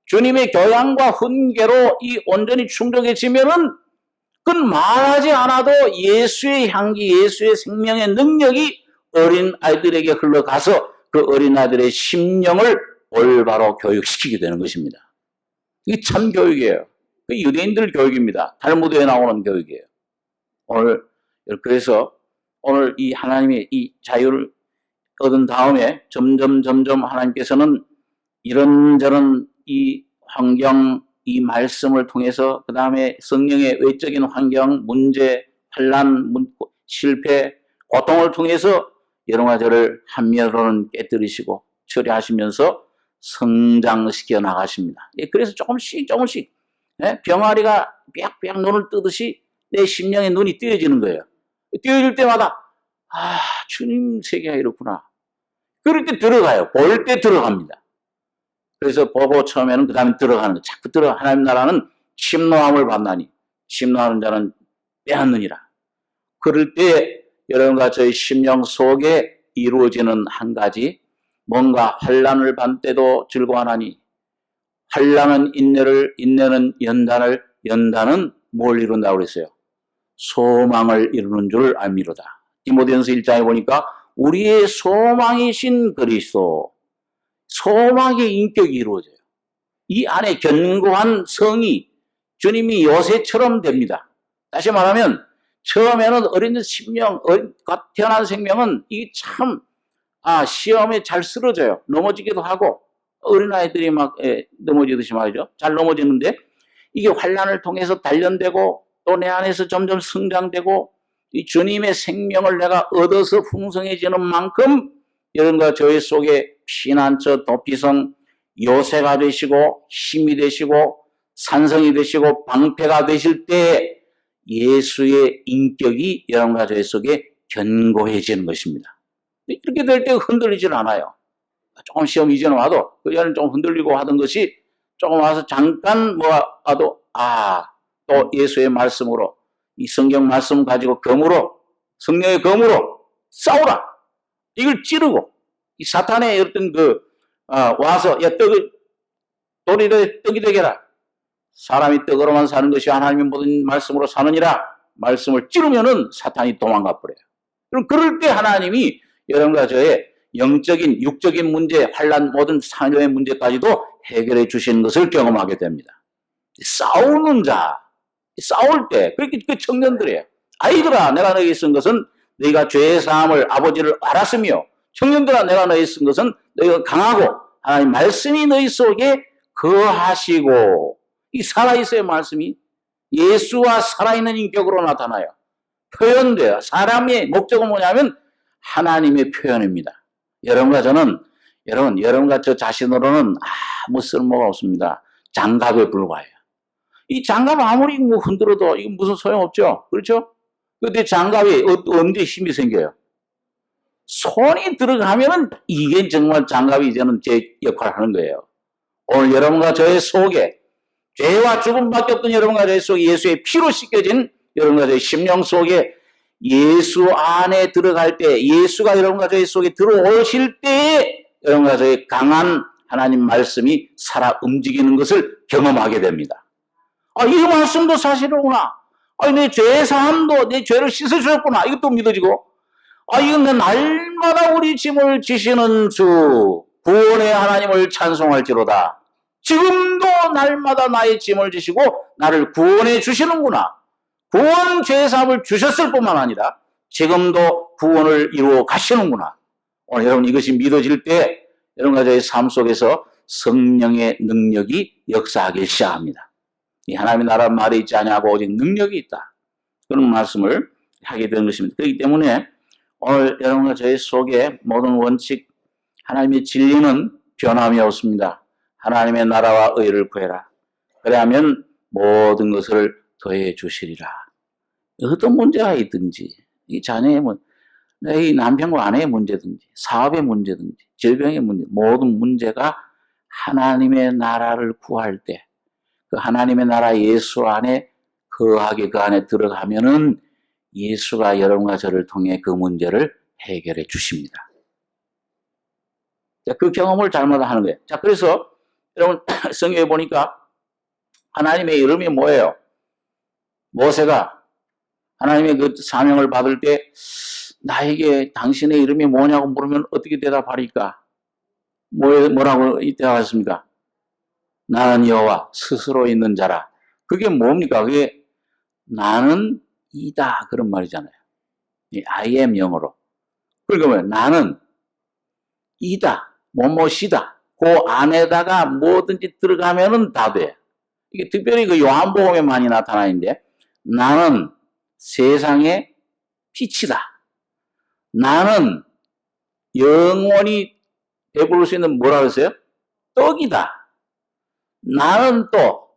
주님의 교양과 훈계로 이 온전히 충족해지면은 그건 말하지 않아도 예수의 향기, 예수의 생명의 능력이 어린 아이들에게 흘러가서 그 어린 아이들의 심령을 올바로 교육시키게 되는 것입니다. 이게 참 교육이에요. 그 유대인들 교육입니다. 탈무드에 나오는 교육이에요. 그래서 오늘 이 하나님의 이 자유를 얻은 다음에 점점 하나님께서는 이런저런 이 환경, 이 말씀을 통해서 그 다음에 성령의 외적인 환경, 문제, 환난, 실패, 고통을 통해서 여러분과 저를 한면으로는 깨뜨리시고 처리하시면서 성장시켜 나가십니다. 그래서 조금씩 병아리가 빽빽 눈을 뜨듯이 내 심령의 눈이 띄어지는 거예요. 띄어질 때마다 주님 세계가 이렇구나. 그럴 때 들어가요. 볼 때 들어갑니다. 그래서 보고 처음에는 그 다음에 들어가는 거. 자꾸 하나님 나라는 침노함을 받나니 침노하는 자는 빼앗느니라. 그럴 때 여러분과 저희 심령 속에 이루어지는 한 가지, 뭔가 환난을 받을 때도 즐거워하나니 환난은 인내를, 인내는 연단을, 연단은 뭘 이룬다고 그랬어요? 소망을 이루는 줄 알미로다. 디모데전서 1장에 보니까 우리의 소망이신 그리스도, 소망의 인격이 이루어져요. 이 안에 견고한 성이 주님이 요새처럼 됩니다. 다시 말하면 처음에는 어린 심령, 태어난 생명은 이게 참 시험에 잘 쓰러져요. 넘어지기도 하고 어린아이들이 막 넘어지듯이 말이죠. 잘 넘어지는데 이게 환난을 통해서 단련되고 또 내 안에서 점점 성장되고 이 주님의 생명을 내가 얻어서 풍성해지는 만큼 여러분과 저희 속에 피난처 도피성 요새가 되시고 힘이 되시고 산성이 되시고 방패가 되실 때 예수의 인격이 여러분과 저희 속에 견고해지는 것입니다. 이렇게 될 때 흔들리질 않아요. 조금 시험 이전에 와도 그 전에는 좀 흔들리고 하던 것이 조금 와서 잠깐 와도 또 예수의 말씀으로 이 성경 말씀 가지고 검으로 성령의 검으로 싸우라. 이걸 찌르고 이 사탄의 어떤 와서 야 돌이 떡이 되게라. 사람이 떡으로만 사는 것이 하나님의 모든 말씀으로 사느니라. 말씀을 찌르면은 사탄이 도망가 버려요. 그럼 그럴 때 하나님이 여러분과 저의 영적인 육적인 문제, 환난 모든 사녀의 문제까지도 해결해 주시는 것을 경험하게 됩니다. 싸우는 자, 싸울 때 그렇게 그 청년들이에요. 아이들아, 내가 너에게 쓴 것은 너희가 죄의 사함을 아버지를 알았으며, 청년들아, 내가 너에게 쓴 것은 너희가 강하고 하나님 말씀이 너희 속에 거하시고, 이 살아있어요. 말씀이 예수와 살아있는 인격으로 나타나요. 표현돼요. 사람의 목적은 뭐냐면 하나님의 표현입니다. 여러분과 저는 여러분과 저 자신으로는 아무 쓸모가 없습니다. 장갑에 불과해요. 이 장갑 아무리 흔들어도 이건 무슨 소용없죠. 그렇죠? 근데 장갑이 언제 힘이 생겨요? 손이 들어가면은 이게 정말 장갑이 이제는 제 역할을 하는 거예요. 오늘 여러분과 저의 속에 죄와 죽음밖에 없던 여러분과 저의 속에 예수의 피로 씻겨진 여러분과 저의 심령 속에 예수 안에 들어갈 때, 예수가 여러분과 저희 속에 들어오실 때 여러분과 저희 강한 하나님 말씀이 살아 움직이는 것을 경험하게 됩니다. 이 말씀도 사실이구나. 내 죄의 사함도 내 죄를 씻어주셨구나. 이것도 믿어지고, 이건 날마다 우리 짐을 지시는 주 구원의 하나님을 찬송할지로다. 지금도 날마다 나의 짐을 지시고 나를 구원해 주시는구나. 구원 죄사함을 주셨을 뿐만 아니라 지금도 구원을 이루어 가시는구나. 오늘 여러분 이것이 믿어질 때 여러분과 저의 삶 속에서 성령의 능력이 역사하기 시작합니다. 이 하나님의 나라 말이 있지 아니하고 오직 능력이 있다. 그런 말씀을 하게 되는 것입니다. 그렇기 때문에 오늘 여러분과 저의 속에 모든 원칙, 하나님의 진리는 변함이 없습니다. 하나님의 나라와 의를 구해라. 그래야면 모든 것을 더해 주시리라. 어떤 문제가 있든지, 이 자녀의 문제, 이 남편과 아내의 문제든지, 사업의 문제든지, 질병의 문제, 모든 문제가 하나님의 나라를 구할 때, 그 하나님의 나라 예수 안에 거하게 그 안에 들어가면은 예수가 여러분과 저를 통해 그 문제를 해결해 주십니다. 자, 그 경험을 잘마다 하는 거예요. 자, 그래서 여러분 성경에 보니까 하나님의 이름이 뭐예요? 모세가 하나님의 그 사명을 받을 때 나에게 당신의 이름이 뭐냐고 물으면 어떻게 대답하리까? 뭐라고 대답했습니까? 나는 여호와 스스로 있는 자라. 그게 뭡니까? 그게 나는 이다 그런 말이잖아요. I am 영어로. 그러니까 나는 이다, 뭐뭐시다. 그 안에다가 뭐든지 들어가면은 다 돼. 이게 특별히 그 요한복음에 많이 나타나는데 나는 세상의 빛이다. 나는 영원히 배부를 수 있는 뭐라 그랬어요? 떡이다. 나는 또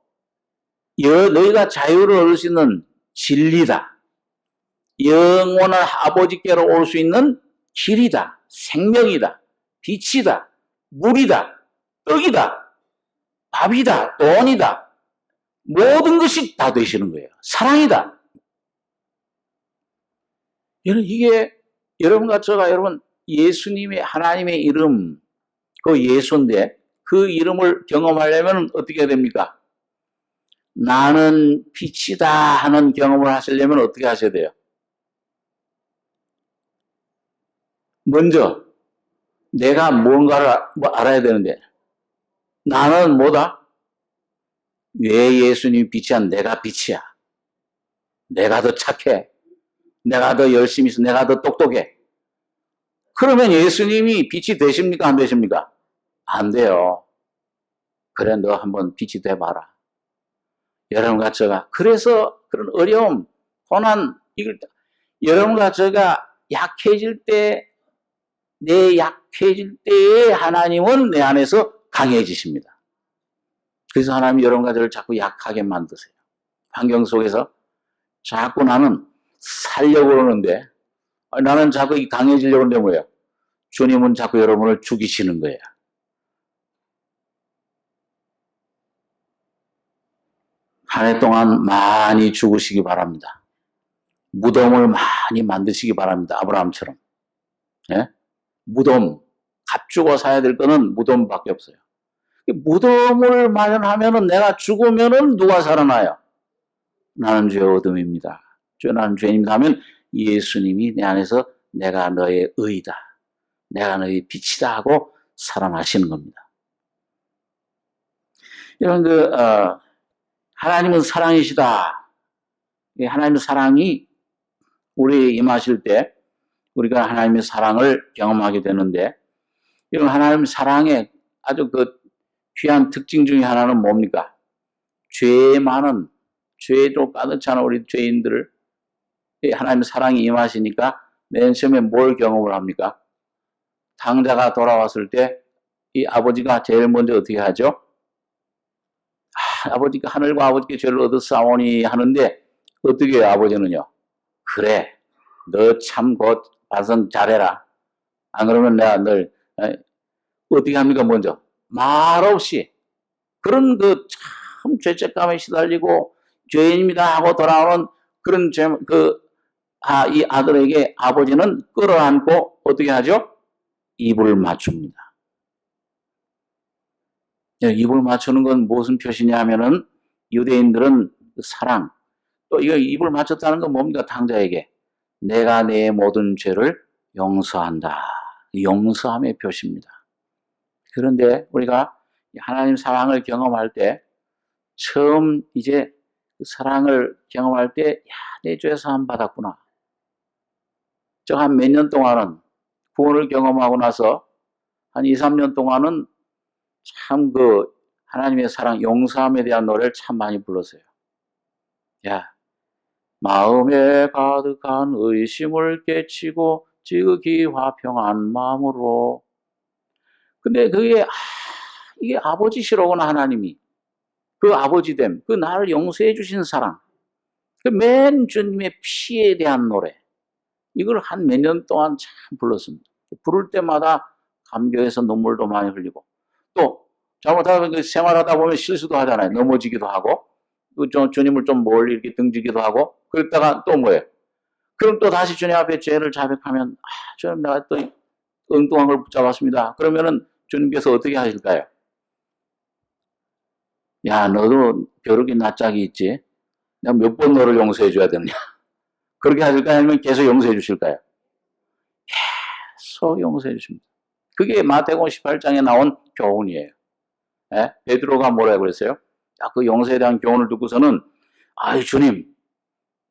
너희가 자유를 얻을 수 있는 진리다. 영원한 아버지께로 올 수 있는 길이다. 생명이다. 빛이다. 물이다. 떡이다. 밥이다. 돈이다. 모든 것이 다 되시는 거예요. 사랑이다. 이게 여러분과 저가 여러분 예수님의 하나님의 이름 그 예수인데 그 이름을 경험하려면 어떻게 됩니까? 나는 빛이다 하는 경험을 하시려면 어떻게 하셔야 돼요? 먼저 내가 뭔가를 알아야 되는데 나는 뭐다? 왜 예수님이 빛이야? 내가 빛이야. 내가 더 착해. 내가 더 열심히 있어. 내가 더 똑똑해. 그러면 예수님이 빛이 되십니까? 안 되십니까? 안 돼요. 그래, 너 한번 빛이 돼봐라. 여러분과 제가 그래서 그런 어려움, 고난, 이걸 여러분과 제가 약해질 때, 내 약해질 때에 하나님은 내 안에서 강해지십니다. 그래서 하나님이 여러분과 저를 자꾸 약하게 만드세요. 환경 속에서 자꾸 나는 살려고 그러는데, 나는 자꾸 강해지려고 하는데 뭐예요? 주님은 자꾸 여러분을 죽이시는 거예요. 한 해 동안 많이 죽으시기 바랍니다. 무덤을 많이 만드시기 바랍니다. 아브라함처럼. 예? 무덤, 값주고 사야 될 거는 무덤밖에 없어요. 무덤을 마련하면은 내가 죽으면은 누가 살아나요? 나는 죄의 어둠입니다. 나는 죄인입니다 하면 예수님이 내 안에서 내가 너의 의다. 내가 너의 빛이다 하고 살아나시는 겁니다. 이런 하나님은 사랑이시다. 하나님의 사랑이 우리에 임하실 때 우리가 하나님의 사랑을 경험하게 되는데, 이런 하나님의 사랑의 아주 귀한 특징 중에 하나는 뭡니까? 죄 많은, 죄도 가득 찬 우리 죄인들을 하나님의 사랑이 임하시니까 맨 처음에 뭘 경험을 합니까? 당자가 돌아왔을 때 이 아버지가 제일 먼저 어떻게 하죠? 아버지가 하늘과 아버지께 죄를 얻었사오니 하는데 어떻게 해요? 아버지는요. 그래, 너 참 곧 반성 잘해라. 안 그러면 내가 널 어떻게 합니까? 먼저 말없이 그런 참 죄책감에 시달리고 죄인입니다 하고 돌아오는 그런 이 아들에게 아버지는 끌어안고 어떻게 하죠? 입을 맞춥니다. 입을 맞추는 건 무슨 표시냐 하면은 유대인들은 사랑, 또 이거 입을 맞췄다는 건 뭡니까? 당자에게 내가 내 모든 죄를 용서한다. 용서함의 표시입니다. 그런데 우리가 하나님 사랑을 경험할 때 처음 이제 그 사랑을 경험할 때 내 죄 사함 받았구나. 저 한 몇 년 동안은 구원을 경험하고 나서 한 2, 3년 동안은 참 하나님의 사랑, 용서함에 대한 노래를 참 많이 불렀어요. 야, 마음에 가득한 의심을 깨치고 지극히 화평한 마음으로. 근데 이게 아버지시로구나, 하나님이. 그 아버지됨, 나를 용서해 주신 사랑. 맨 주님의 피에 대한 노래. 이걸 한 몇 년 동안 참 불렀습니다. 부를 때마다 감격해서 눈물도 많이 흘리고. 또 잘못하면 생활하다 보면 실수도 하잖아요. 넘어지기도 하고, 주님을 좀 멀리 이렇게 등지기도 하고, 그랬다가 또 뭐예요? 그럼 또 다시 주님 앞에 죄를 자백하면, 주님 내가 또 엉뚱한 걸 붙잡았습니다. 그러면은 주님께서 어떻게 하실까요? 야, 너도 벼룩이 낯짝이 있지? 내가 몇 번 너를 용서해 줘야 되느냐? 그렇게 하실까요? 아니면 계속 용서해 주실까요? 계속 용서해 주십니다. 그게 마태복음 18장에 나온 교훈이에요. 예? 베드로가 뭐라고 그랬어요? 그 용서에 대한 교훈을 듣고서는 주님,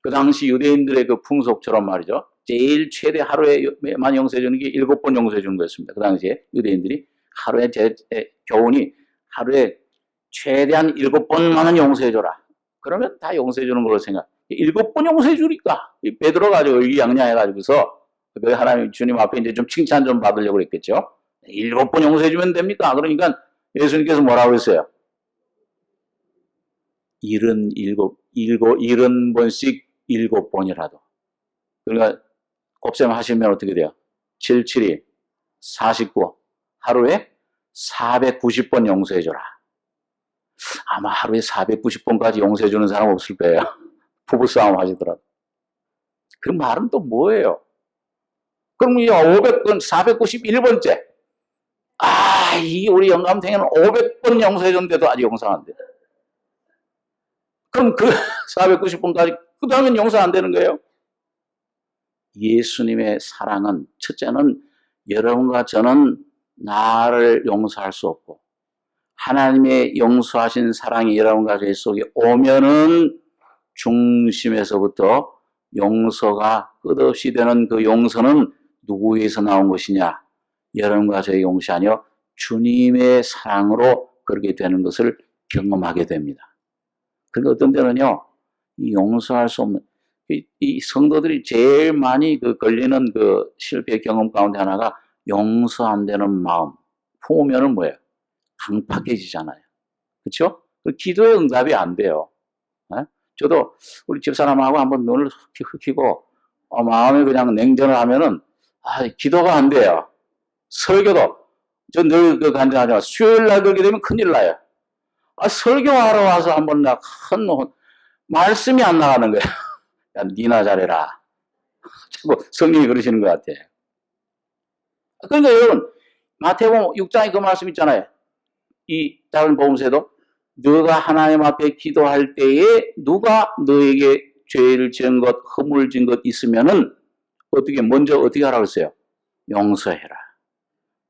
그 당시 유대인들의 그 풍속처럼 말이죠. 제일 최대 하루에만 용서해 주는 게 7번 용서해 주는 거였습니다. 그 당시에 유대인들이 하루에 교훈이 하루에 최대한 7번만은 용서해 줘라. 그러면 다 용서해 주는 걸로 생각. 7번 용서해 주니까 베드로가 아주 의기양양해가지고서 그 하나님 주님 앞에 이제 좀 칭찬 좀 받으려고 그랬겠죠. 7번 용서해 주면 됩니까? 그러니까 예수님께서 뭐라고 했어요? 70번씩 7번이라도. 그러니까 곱셈 하시면 어떻게 돼요? 7, 7이 49. 하루에 490번 용서해줘라. 아마 하루에 490번까지 용서해주는 사람 없을 거예요. 부부싸움 하시더라도. 그 말은 또 뭐예요? 그럼 이 500번, 491번째. 이 우리 영감탱이는 500번 용서해줬는데도 아직 용서 안 돼. 그럼 490번까지, 그 다음엔 용서 안 되는 거예요? 예수님의 사랑은, 첫째는 여러분과 저는 나를 용서할 수 없고, 하나님의 용서하신 사랑이 여러분과 저희 속에 오면은 중심에서부터 용서가 끝없이 되는 그 용서는 누구에게서 나온 것이냐? 여러분과 저희 용서 아니요 주님의 사랑으로 그렇게 되는 것을 경험하게 됩니다. 그러니까 어떤 때는요, 이 용서할 수 없는, 이 성도들이 제일 많이 걸리는 실패 경험 가운데 하나가 용서 안 되는 마음. 품으면은 뭐예요? 강팍해지잖아요. 그렇죠? 기도의 응답이 안 돼요. 네? 저도 우리 집사람하고 한번 눈을 흑히고 마음에 그냥 냉전을 하면은 기도가 안 돼요. 설교도 저 늘 간증하지만 수요일 날 그렇게 되면 큰일 나요. 설교하러 와서 한번 큰 말씀이 안 나가는 거예요. 야, 니나 잘해라. 자꾸 성령이 그러시는 것 같아요. 그러니까 여러분, 마태복음 6장에 그 말씀 있잖아요. 이 다른 복음서에도 너가 하나님 앞에 기도할 때에 누가 너에게 죄를 지은 것, 허물 지은 것 있으면은 먼저 어떻게 하라고 했어요? 용서해라.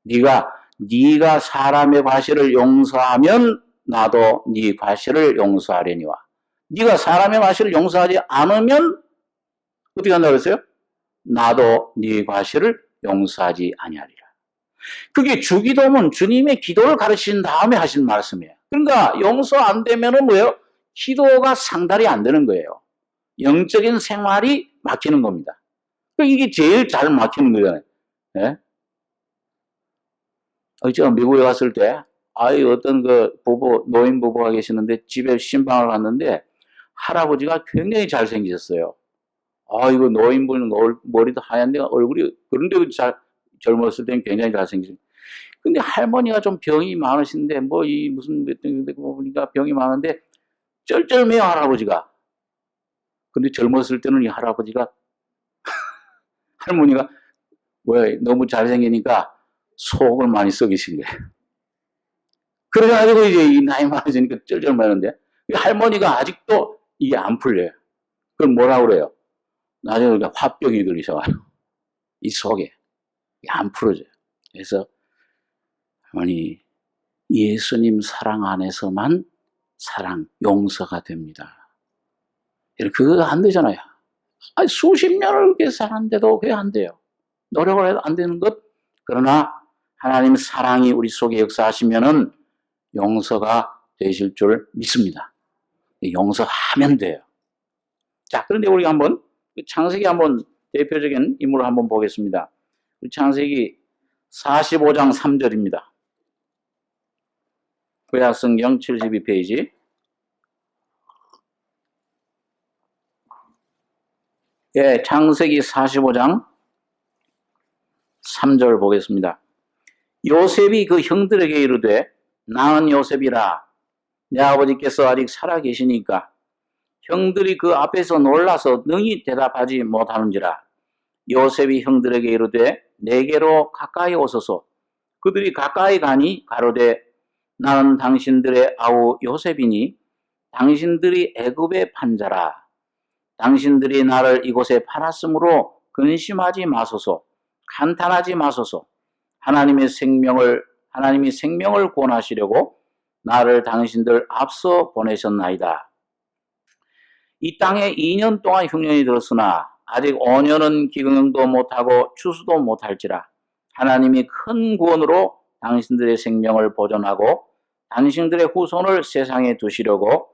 네가 사람의 과실을 용서하면 나도 네 과실을 용서하려니와. 네가 사람의 과실을 용서하지 않으면 어떻게 한다고 했어요? 나도 네 과실을 용서하지 아니하리라. 그게 주기도문 주님의 기도를 가르친 다음에 하신 말씀이에요. 그러니까 용서 안 되면은 뭐예요? 기도가 상달이 안 되는 거예요. 영적인 생활이 막히는 겁니다. 이게 제일 잘 막히는 거잖아요. 예? 제가 미국에 갔을 때 어떤 노인 부부가 계시는데 집에 신방을 갔는데 할아버지가 굉장히 잘생기셨어요. 이거 노인분 머리도 하얀데 얼굴이 그런데도 젊었을 때는 굉장히 잘생기신. 근데 할머니가 좀 병이 많으신데 무슨 보니까 병이 많은데 쩔쩔매요 할아버지가. 근데 젊었을 때는 이 할아버지가 할머니가 너무 잘생기니까 속을 많이 썩이신 거예요. 그래가지고 이제 이 나이 많아지니까 쩔쩔매는데 할머니가 아직도 이게 안 풀려요. 그럼 뭐라고 그래요? 나중에 화병이 들리셔가지고 이 속에 안 풀어져요. 그래서 할머니 예수님 사랑 안에서만 용서가 됩니다. 그거 안 되잖아요. 수십 년을 그렇게 살았는데도 그게 안 돼요. 노력을 해도 안 되는 것. 그러나 하나님 사랑이 우리 속에 역사하시면은 용서가 되실 줄 믿습니다. 용서하면 돼요. 자, 그런데 우리가 한번 창세기 한번 대표적인 인물을 한번 보겠습니다. 창세기 45장 3절입니다. 구약성경 72페이지. 예, 창세기 45장 3절 보겠습니다. 요셉이 그 형들에게 이르되 나는 요셉이라 내 아버지께서 아직 살아 계시니까 형들이 그 앞에서 놀라서 능히 대답하지 못하는지라. 요셉이 형들에게 이르되 내게로 가까이 오소서. 그들이 가까이 가니 가로되 나는 당신들의 아우 요셉이니 당신들이 애굽의 판자라. 당신들이 나를 이곳에 팔았으므로 근심하지 마소서. 한탄하지 마소서. 하나님이 생명을 구원하시려고 나를 당신들 앞서 보내셨나이다. 이 땅에 2년 동안 흉년이 들었으나 아직 5년은 기경도 못하고 추수도 못할지라. 하나님이 큰 구원으로 당신들의 생명을 보존하고 당신들의 후손을 세상에 두시려고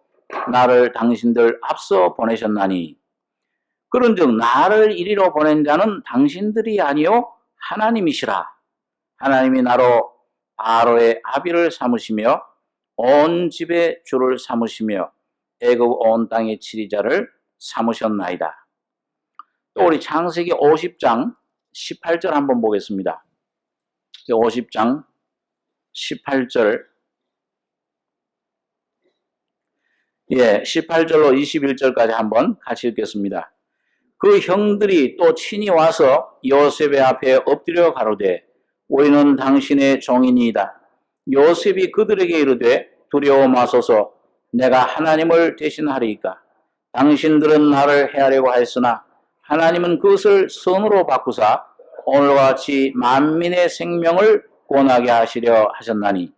나를 당신들 앞서 보내셨나니 그런즉 나를 이리로 보낸 자는 당신들이 아니요 하나님이시라. 하나님이 나로 바로의 아비를 삼으시며 온 집의 주를 삼으시며 애굽 온 땅의 치리자를 삼으셨나이다. 또 우리 창세기 50장 18절 한번 보겠습니다. 50장 18절 18절로 21절까지 한번 같이 읽겠습니다. 그 형들이 또 친히 와서 요셉의 앞에 엎드려 가로되 우리는 당신의 종이니이다. 요셉이 그들에게 이르되 두려워 마소서. 내가 하나님을 대신하리이까. 당신들은 나를 해하려고 하였으나 하나님은 그것을 선으로 바꾸사 오늘과 같이 만민의 생명을 구원하게 하시려 하셨나니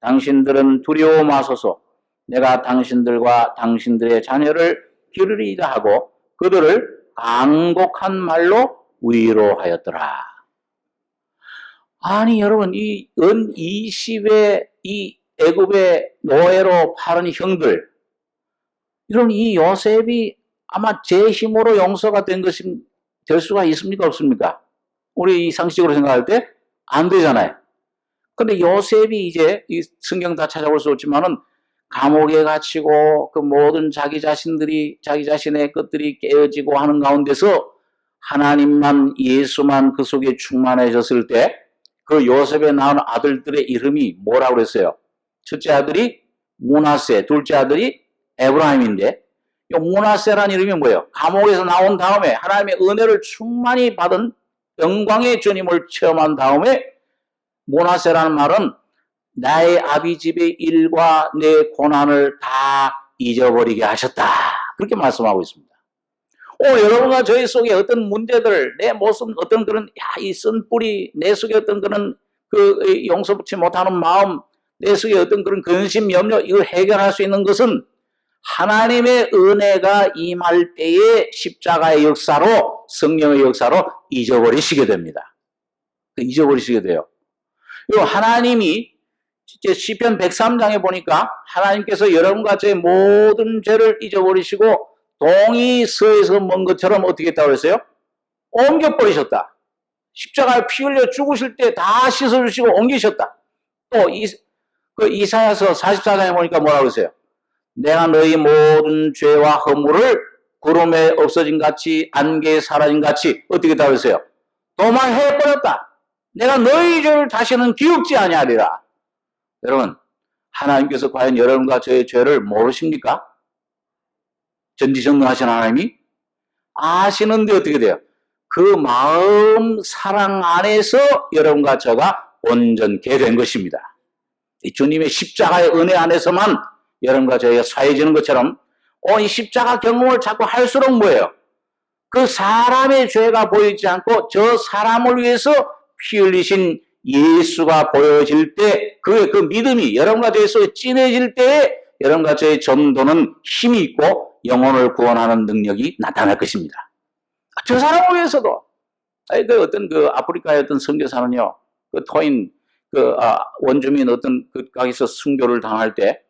당신들은 두려워 마소서. 내가 당신들과 당신들의 자녀를 기르리이다 하고 그들을 간곡한 말로 위로하였더라. 아니 여러분 이 은 20의 이 애굽의 노예로 팔은 형들, 이런 이 요셉이 아마 제 힘으로 용서가 될 수가 있습니까? 없습니까? 우리 이 상식적으로 생각할 때 안 되잖아요. 근데 요셉이 이제 이 성경 다 찾아볼 수 없지만은 감옥에 갇히고 그 모든 자기 자신의 것들이 깨어지고 하는 가운데서 하나님만, 예수만 그 속에 충만해졌을 때 그 요셉에 낳은 아들들의 이름이 뭐라고 그랬어요? 첫째 아들이 므낫세, 둘째 아들이 에브라임인데 이 므낫세라는 이름이 뭐예요? 감옥에서 나온 다음에 하나님의 은혜를 충만히 받은 영광의 주님을 체험한 다음에 므낫세라는 말은 나의 아비 집의 일과 내 고난을 다 잊어버리게 하셨다. 그렇게 말씀하고 있습니다. 여러분과 저희 속에 어떤 문제들, 내 모습, 어떤 그런, 이 쓴뿌리, 내 속에 어떤 그런 용서받지 못하는 마음, 내 속에 어떤 그런 근심, 염려, 이걸 해결할 수 있는 것은 하나님의 은혜가 임할 때에 십자가의 역사로, 성령의 역사로 잊어버리시게 됩니다. 잊어버리시게 돼요. 그리고 하나님이 시편 103장에 보니까 하나님께서 여러분과 저의 모든 죄를 잊어버리시고 동이 서에서 먼 것처럼 어떻게 했다고 그랬어요? 옮겨버리셨다. 십자가에 피 흘려 죽으실 때 다 씻어주시고 옮기셨다. 또 이사야서 44장에 보니까 뭐라고 그랬어요? 내가 너희 모든 죄와 허물을 구름에 없어진 같이 안개에 사라진 같이 어떻게 했다고 그랬어요? 도말해버렸다. 내가 너희 죄를 다시는 기억지 아니하리라. 여러분, 하나님께서 과연 여러분과 저의 죄를 모르십니까? 전지전능하신 하나님이 아시는데 어떻게 돼요? 그 마음 사랑 안에서 여러분과 저가 온전케 된 것입니다. 주님의 십자가의 은혜 안에서만 여러분과 저희가 사해지는 것처럼 이 십자가 경험을 자꾸 할수록 뭐예요? 그 사람의 죄가 보이지 않고 저 사람을 위해서 피 흘리신 예수가 보여질 때 그 믿음이 여러분과 저희 속에 진해질 때에 여러분과 저의 전도는 힘이 있고 영혼을 구원하는 능력이 나타날 것입니다. 저 사람을 위해서도 어떤 아프리카의 어떤 선교사는요, 토인 원주민 어떤 거기서 순교를 당할 때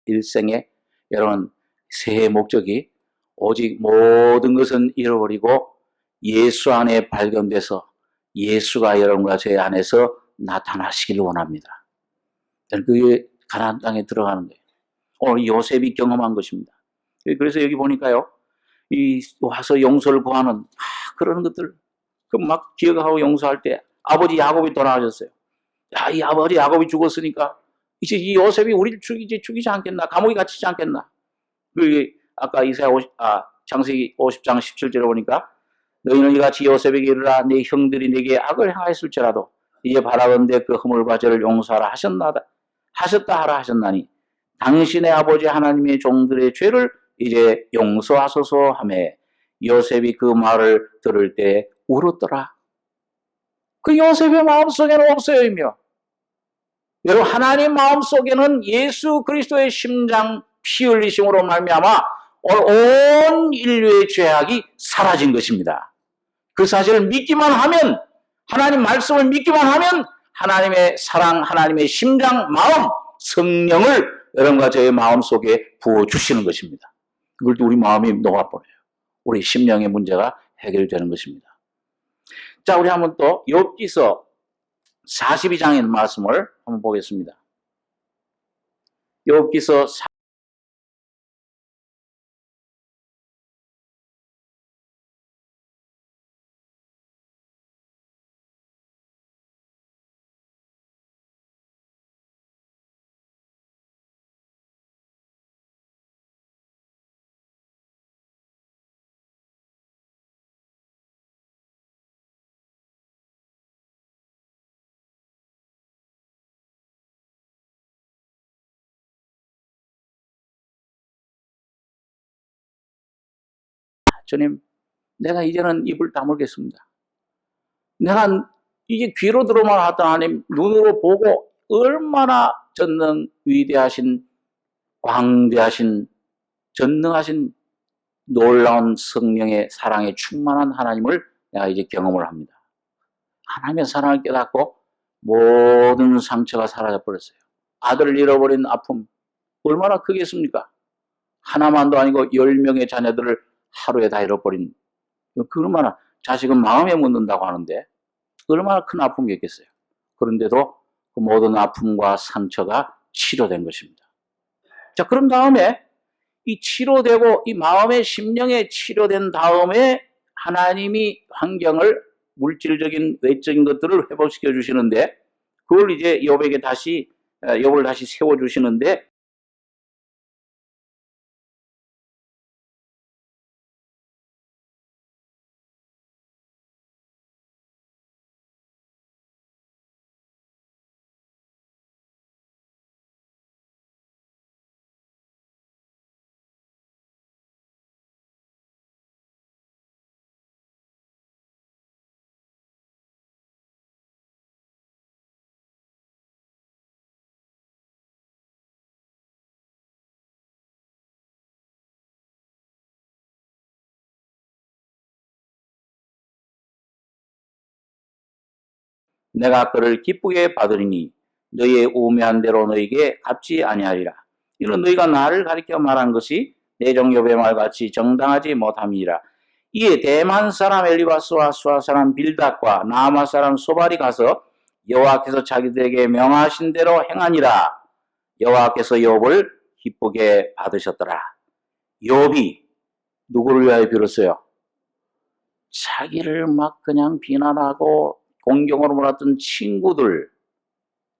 일생에 여러분 새해 목적이 오직 모든 것은 잃어버리고 예수 안에 발견돼서 예수가 여러분과 제 안에서 나타나시기를 원합니다. 그게 가나안 땅에 들어가는 거예요. 오늘 요셉이 경험한 것입니다. 그래서 여기 보니까요, 와서 용서를 구하는 그런 것들 막 기억하고 용서할 때 아버지 야곱이 돌아가셨어요. 이 아버지 야곱이 죽었으니까 이제 이 요셉이 우리를 죽이지 않겠나? 감옥에 갇히지 않겠나? 아까 창세기 50장 17절에 보니까 너희는 이같이 요셉에게 이르라 네 형들이 네게 악을 행하였을지라도 이제 바라건대 그 허물과 죄를 용서하라 하셨다 하라 하셨나니 당신의 아버지 하나님의 종들의 죄를 이제 용서하소서 하매 요셉이 그 말을 들을 때 울었더라. 그 요셉의 마음속에는 없어요, 이며. 여러분, 하나님 마음속에는 예수 그리스도의 심장 피 흘리심으로 말미암아 온 인류의 죄악이 사라진 것입니다. 그 사실을 믿기만 하면, 하나님 말씀을 믿기만 하면 하나님의 사랑, 하나님의 심장, 마음, 성령을 여러분과 저의 마음속에 부어주시는 것입니다. 그걸 또 우리 마음이 녹아버려요. 우리 심령의 문제가 해결되는 것입니다. 자, 우리 한번 또 욥기서 42장의 말씀을 한번 보겠습니다. 욥기서 주님, 내가 이제는 입을 다물겠습니다. 내가 이제 귀로 들어만 하던 하나님, 눈으로 보고 얼마나 전능 위대하신, 광대하신, 전능하신 놀라운 성령의 사랑에 충만한 하나님을 내가 이제 경험을 합니다. 하나님의 사랑을 깨닫고 모든 상처가 사라져버렸어요. 아들을 잃어버린 아픔 얼마나 크겠습니까? 하나만도 아니고 10명의 자녀들을 하루에 다 잃어버린, 그 얼마나, 자식은 마음에 묻는다고 하는데 얼마나 큰 아픔이겠어요. 그런데도 그 모든 아픔과 상처가 치료된 것입니다. 자, 그런 다음에 이 치료되고 이 마음의 심령에 치료된 다음에 하나님이 환경을, 물질적인 외적인 것들을 회복시켜 주시는데, 그걸 이제 욥을 다시 세워 주시는데, 내가 그를 기쁘게 받으리니 너희의 우매한 대로 너희에게 갚지 아니하리라. 이는 너희가 나를 가리켜 말한 것이 내 종 욥의 말같이 정당하지 못함이라. 이에 대만 사람 엘리바스와 수아 사람 빌닷과 나아마 사람 소발이 가서 여호와께서 자기들에게 명하신 대로 행하니라. 여호와께서 욥을 기쁘게 받으셨더라. 욥이 누구를 위하여 빌었어요? 자기를 막 그냥 비난하고 공경으로 몰았던 친구들,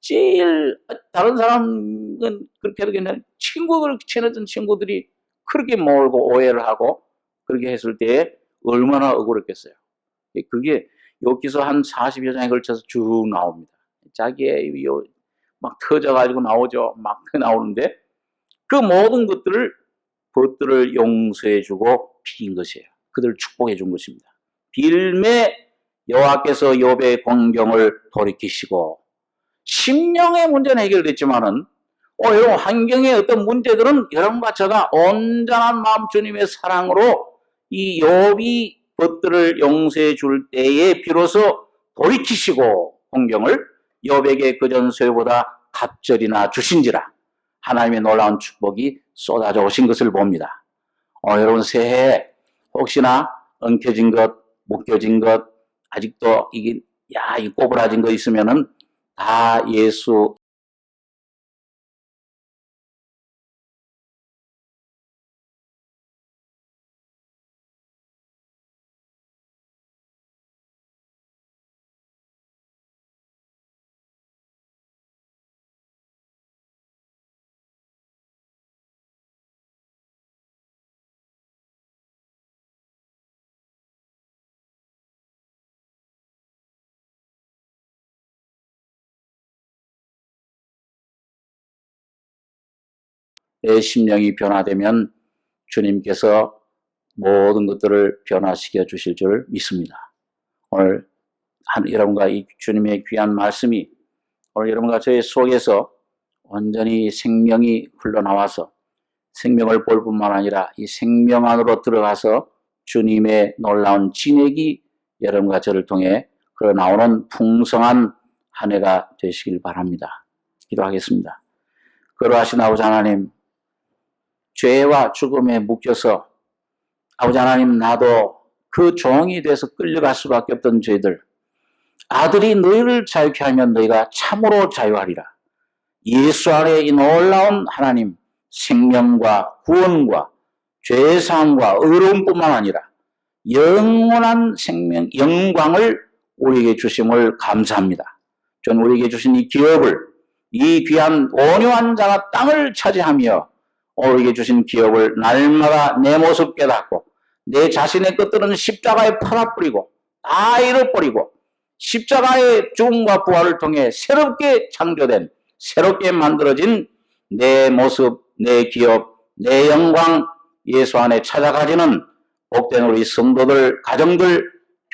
제일 다른 사람은 그렇게 해도 괜찮아요. 친구를 친했던 친구들이 그렇게 몰고 오해를 하고 그렇게 했을 때 얼마나 억울했겠어요. 그게 욥기서 한 40여 장에 걸쳐서 쭉 나옵니다. 자기의 막 터져가지고 나오죠. 막 나오는데 그 모든 것들을 용서해주고 비긴 것이에요. 그들을 축복해준 것입니다. 빌매 여호와께서 욥의 공경을 돌이키시고, 심령의 문제는 해결됐지만은 여러분, 환경의 어떤 문제들은 여러분과 제가 온전한 마음 주님의 사랑으로 이 욥이 것들을 용서해 줄 때에 비로소 돌이키시고 공경을 욥에게 그전 소유보다 갑절이나 주신지라 하나님의 놀라운 축복이 쏟아져 오신 것을 봅니다. 여러분, 새해에 혹시나 엉켜진 것, 묶여진 것, 아직도 이 꼬부라진 거 있으면은 다 예수 내 심령이 변화되면 주님께서 모든 것들을 변화시켜 주실 줄 믿습니다. 오늘 여러분과 이 주님의 귀한 말씀이 오늘 여러분과 저의 속에서 완전히 생명이 흘러나와서 생명을 볼 뿐만 아니라 이 생명 안으로 들어가서 주님의 놀라운 진액이 여러분과 저를 통해 흘러나오는 풍성한 한 해가 되시길 바랍니다. 기도하겠습니다. 거룩하신 아버지 하나님, 죄와 죽음에 묶여서 아버지 하나님, 나도 그 종이 돼서 끌려갈 수밖에 없던 죄들, 아들이 너희를 자유케 하면 너희가 참으로 자유하리라. 예수 안에 이 놀라운 하나님, 생명과 구원과 죄사함과 의로움뿐만 아니라 영원한 생명, 영광을 우리에게 주심을 감사합니다. 전 우리에게 주신 이 기업을, 이 귀한 온유한 자가 땅을 차지하며 우리에게 주신 기업을 날마다 내 모습 깨닫고 내 자신의 것들은 십자가에 팔아버리고 다 잃어버리고 십자가의 죽음과 부활을 통해 새롭게 창조된, 새롭게 만들어진 내 모습, 내 기업, 내 영광, 예수 안에 찾아가지는 복된 우리 성도들, 가정들,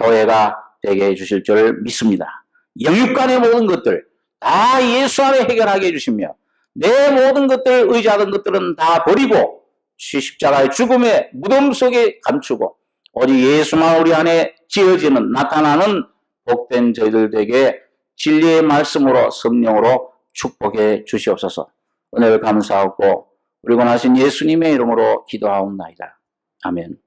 교회가 되게 해주실 줄 믿습니다. 영육간의 모든 것들 다 예수 안에 해결하게 해주시며 내 모든 것들 의지하던 것들은 다 버리고 십자가의 죽음의 무덤 속에 감추고 오직 예수만 우리 안에 지어지는 나타나는 복된 저희들 되게 진리의 말씀으로 성령으로 축복해 주시옵소서. 은혜를 감사하고 우리 원하신 예수님의 이름으로 기도하옵나이다. 아멘.